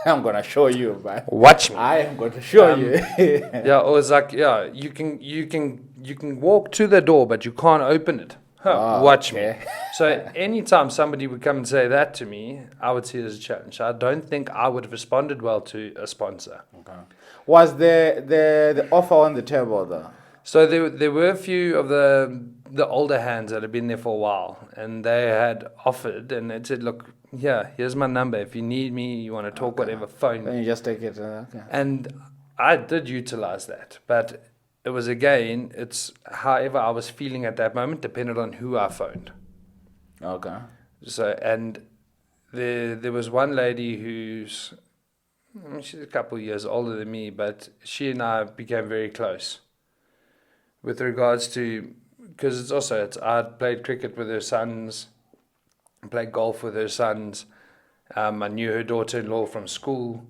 I'm going to show you, man. Watch me. I am going to show you. Yeah, or it's like, you can walk to the door, but you can't open it. Watch me. So anytime somebody would come and say that to me, I would see it as a challenge. I don't think I would have responded well to a sponsor. Okay. Was the offer on the table though? So there were a few of the older hands that had been there for a while, and they had offered, and they said, look, here's my number. If you need me, you want to talk, whatever, phone me. Then you just take it. Okay. And I did utilize that, but it was it's however I was feeling at that moment depended on who I phoned. Okay. So, and there was one lady who's, she's a couple of years older than me, but she and I became very close with regards to, because I played cricket with her sons, played golf with her sons. I knew her daughter-in-law from school.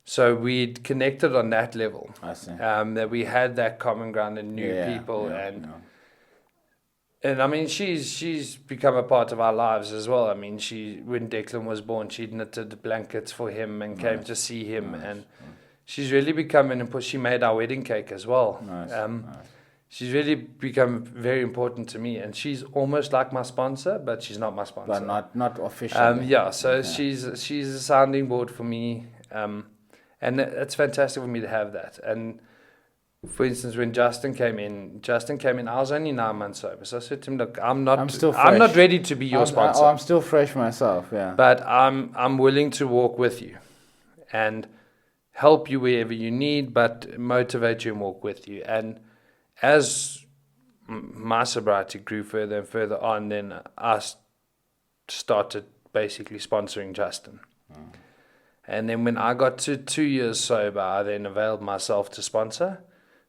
So we'd connected on that level. I see. That we had that common ground and knew people, and I mean she's become a part of our lives as well. I mean when Declan was born, she knitted blankets for him and came to see him, and she's really become she made our wedding cake as well. She's really become very important to me, and she's almost like my sponsor, but she's not my sponsor. But not officially. So she's a sounding board for me. And it's fantastic for me to have that. And for instance, when Justin came in, I was only 9 months sober. So I said to him, look, I'm not ready to be your sponsor. I'm still fresh myself, yeah. But I'm willing to walk with you and help you wherever you need, but motivate you and walk with you. And as my sobriety grew further and further on, then I started basically sponsoring Justin. And then when I got to 2 years sober, I then availed myself to sponsor.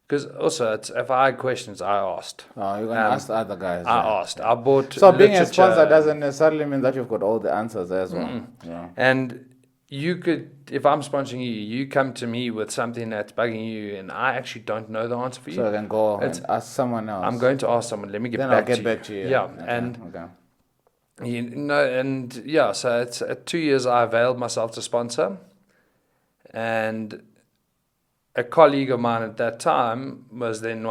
Because also, if I had questions, I asked. Oh, you're going to ask the other guys. I asked. I bought So being a literature. sponsor doesn't necessarily mean that you've got all the answers as well. Yeah. And you could, if I'm sponsoring you, you come to me with something that's bugging you, and I actually don't know the answer for you. So I can go and ask someone else. I'm going to ask someone. Let me get then back I'll to get you. back to you. Yeah, okay. and... Okay. So it's 2 years I availed myself to sponsor. And a colleague of mine at that time was then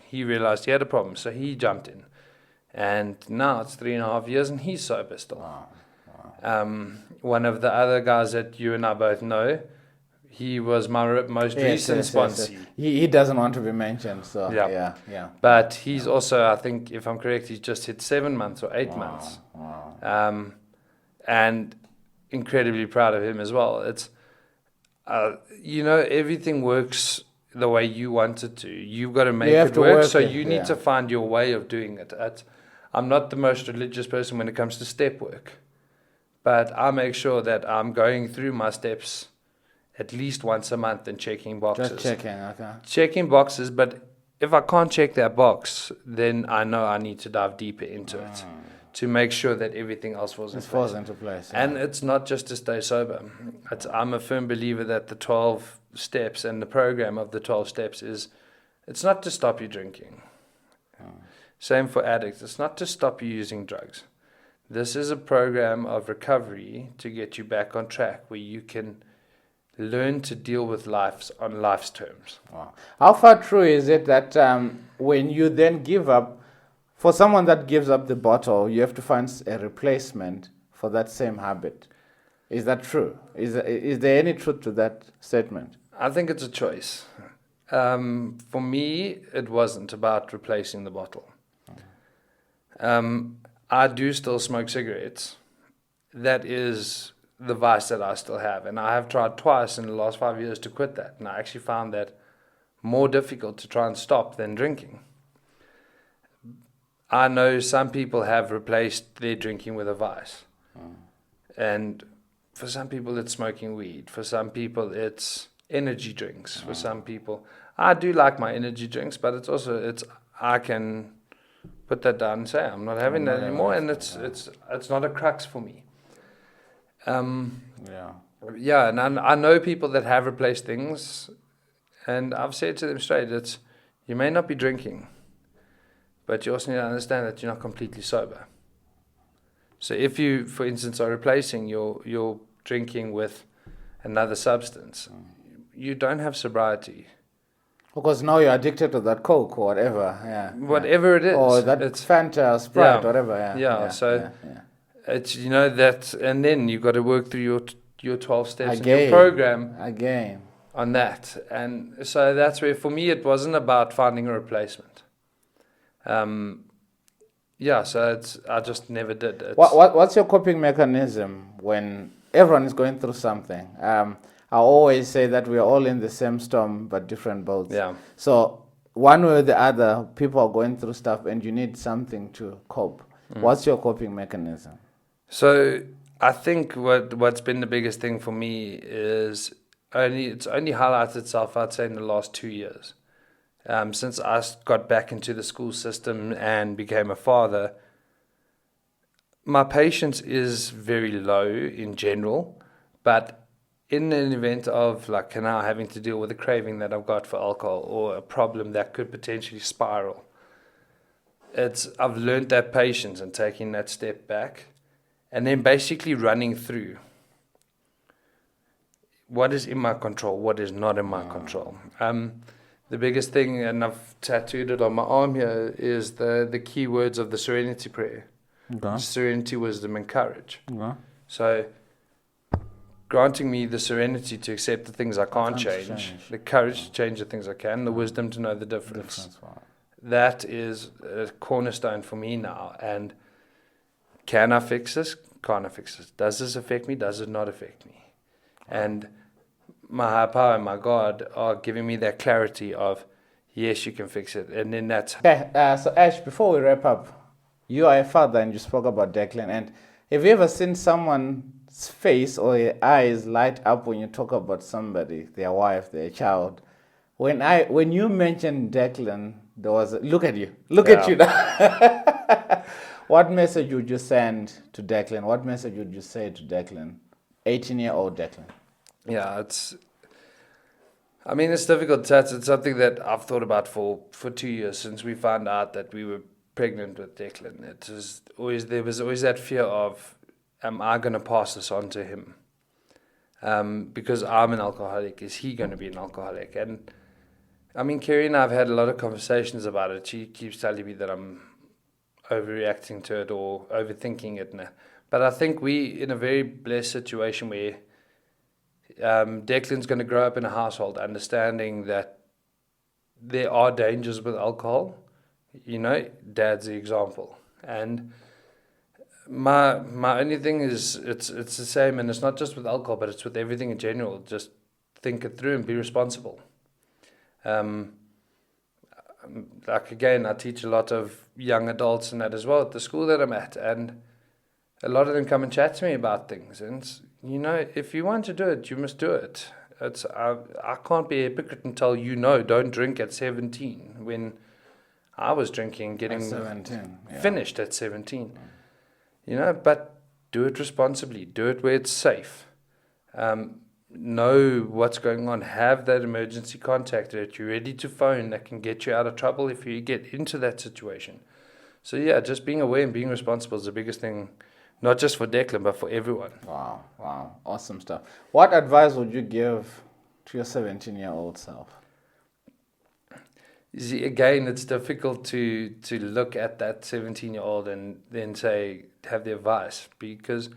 he realized he had a problem, so he jumped in. And now it's 3.5 years and he's sober still. Wow. One of the other guys that you and I both know, he was my most recent sponsor. Yes. He doesn't want to be mentioned, so yeah. But he's also, I think, if I'm correct, he's just hit 7 months or 8 months. Wow. And incredibly proud of him as well. Everything works the way you want it to. You've got to make have it to work, work so it, you need to find your way of doing it. I'm not the most religious person when it comes to step work, but I make sure that I'm going through my steps at least once a month and checking boxes. Just checking, okay. Checking boxes, but if I can't check that box, then I know I need to dive deeper into it to make sure that everything else falls into place. Yeah. And it's not just to stay sober. I'm a firm believer that the 12 steps and the program of the 12 steps it's not to stop you drinking. Same for addicts. It's not to stop you using drugs. This is a program of recovery to get you back on track where you can learn to deal with life on life's terms. Wow. How far true is it that when you then give up, for someone that gives up the bottle, you have to find a replacement for that same habit? Is that true? Is there any truth to that statement? I think it's a choice. For me, it wasn't about replacing the bottle. I do still smoke cigarettes. That is the vice that I still have. And I have tried twice in the last 5 years to quit that. And I actually found that more difficult to try and stop than drinking. I know some people have replaced their drinking with a vice. And for some people it's smoking weed. For some people it's energy drinks. For some people, I do like my energy drinks, but it's also, I can put that down and say I'm not having that anymore, and it's not a crux for me. Yeah, and I know people that have replaced things, and I've said to them straight, you may not be drinking, but you also need to understand that you're not completely sober. So if you, for instance, are replacing your drinking with another substance, you don't have sobriety. Because now you're addicted to that Coke or whatever. Yeah. Whatever it is. Or that Fanta, Sprite, whatever. So it's, that, and then you've got to work through your 12 steps again, in your program again on that. And so that's where, for me, it wasn't about finding a replacement. So I just never did. What's your coping mechanism when everyone is going through something? I always say that we are all in the same storm but different boats. Yeah. So one way or the other, people are going through stuff and you need something to cope. What's your coping mechanism? So I think what's been the biggest thing for me is it's only highlighted itself, I'd say, in the last 2 years. Since I got back into the school system and became a father, my patience is very low in general, but in an event of like now having to deal with a craving that I've got for alcohol or a problem that could potentially spiral, I've learned that patience and taking that step back and then basically running through what is in my control, what is not in my control. The biggest thing, and I've tattooed it on my arm here, is the key words of the Serenity Prayer. Okay. Serenity, wisdom, and courage. Okay. So granting me the serenity to accept the things I can't change, the courage to change the things I can, the wisdom to know the difference. That is a cornerstone for me now. And can I fix this? Can't I fix this? Does this affect me? Does it not affect me? And my higher power and my God are giving me that clarity of, yes, you can fix it. And then that's... Okay, so Ash, before we wrap up, you are a father and you spoke about Declan. And have you ever seen someone's face or their eyes light up when you talk about somebody, their wife, their child? When you mentioned Declan, there was look at you now. What message would you send to Declan? What message would you say to Declan, 18-year-old Declan? Yeah, it's difficult. It's something that I've thought about for 2 years since we found out that we were pregnant with Declan. There was always that fear of, am I going to pass this on to him? Because I'm an alcoholic, is he going to be an alcoholic? And Kerry and I have had a lot of conversations about it. She keeps telling me that I'm overreacting to it or overthinking it. But I think we're in a very blessed situation where Declan's going to grow up in a household understanding that there are dangers with alcohol. Dad's the example. And my only thing is it's the same, and it's not just with alcohol, but it's with everything in general. Just think it through and be responsible. Like again, I teach a lot of young adults and that as well at the school that I'm at, and a lot of them come and chat to me about things. And if you want to do it, you must do it. I can't be a hypocrite and tell you no, don't drink at 17 when I was drinking, getting 17, finished at 17. But do it responsibly. Do it where it's safe. Know what's going on. Have that emergency contact that you're ready to phone that can get you out of trouble if you get into that situation. So yeah, just being aware and being responsible is the biggest thing, not just for Declan, but for everyone. Wow. Awesome stuff. What advice would you give to your 17-year-old self? You see, again, it's difficult to look at that 17-year-old and then say, have the advice, because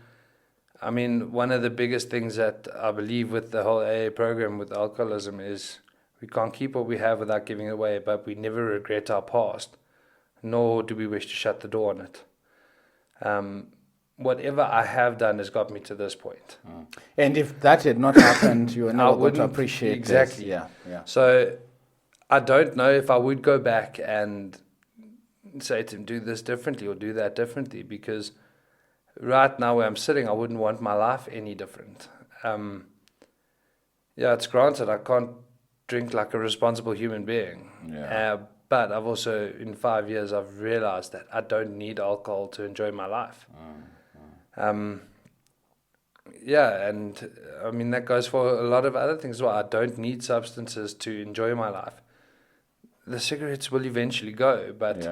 one of the biggest things that I believe with the whole AA program with alcoholism is we can't keep what we have without giving it away, but we never regret our past, nor do we wish to shut the door on it. Whatever I have done has got me to this point. And if that had not happened, you were never going to appreciate it. Exactly. Yeah. So I don't know if I would go back and say to him, do this differently or do that differently, because right now where I'm sitting, I wouldn't want my life any different. It's granted I can't drink like a responsible human being. But I've also, in 5 years, I've realized that I don't need alcohol to enjoy my life. And that goes for a lot of other things as well. I don't need substances to enjoy my life. The cigarettes will eventually go, but it's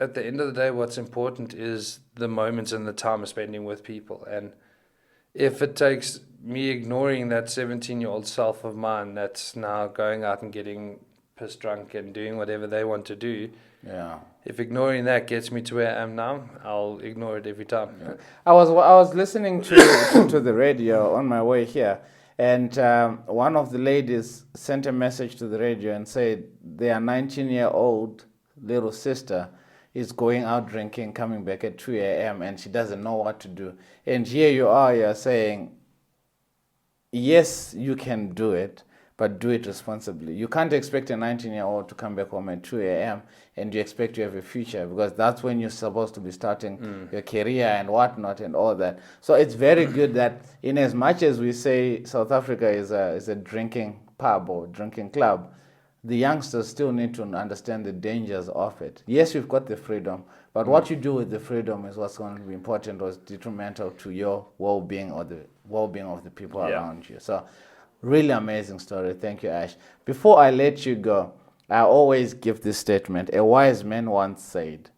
at the end of the day, what's important is the moments and the time I'm spending with people. And if it takes me ignoring that 17-year-old self of mine that's now going out and getting pissed drunk and doing whatever they want to do, if ignoring that gets me to where I am now, I'll ignore it every time. I was listening to the radio on my way here, and one of the ladies sent a message to the radio and said their 19-year-old little sister is going out drinking, coming back at 2 a.m. and she doesn't know what to do. And here you're saying, yes, you can do it, but do it responsibly. You can't expect a 19-year-old to come back home at 2 a.m. and you expect to have a future, because that's when you're supposed to be starting your career and whatnot and all that. So it's very good that in as much as we say South Africa is a drinking pub or drinking club, the youngsters still need to understand the dangers of it. Yes, you've got the freedom, but what you do with the freedom is what's going to be important or detrimental to your well-being or the well-being of the people around you. So really amazing story. Thank you, Ash. Before I let you go, I always give this statement. A wise man once said,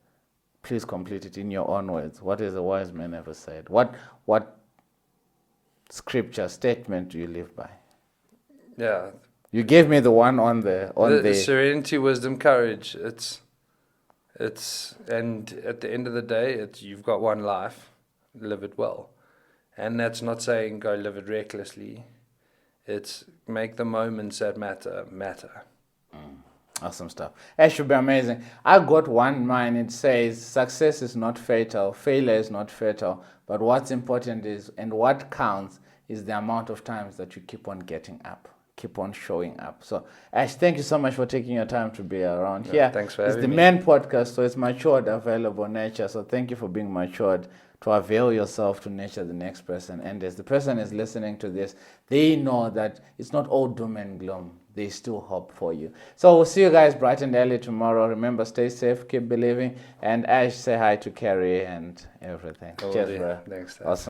please complete it in your own words. What has a wise man ever said? What scripture statement do you live by? Yeah. You gave me the one on the serenity, wisdom, courage. It's and at the end of the day, you've got one life, live it well, and that's not saying go live it recklessly. It's make the moments that matter. Awesome stuff. That should be amazing. I got one mine. It says success is not fatal, failure is not fatal, but what's important is, and what counts is the amount of times that you keep on getting up. Keep on showing up. So Ash, thank you so much for taking your time to be around here. Thanks for having me. It's the Men podcast, so it's matured, available nature. So thank you for being matured to avail yourself to nurture the next person. And as the person is listening to this, they know that it's not all doom and gloom. There's still hope for you. So we'll see you guys bright and early tomorrow. Remember, stay safe, keep believing. And Ash, say hi to Kerry and everything. Cheers, bro. Thanks. Awesome.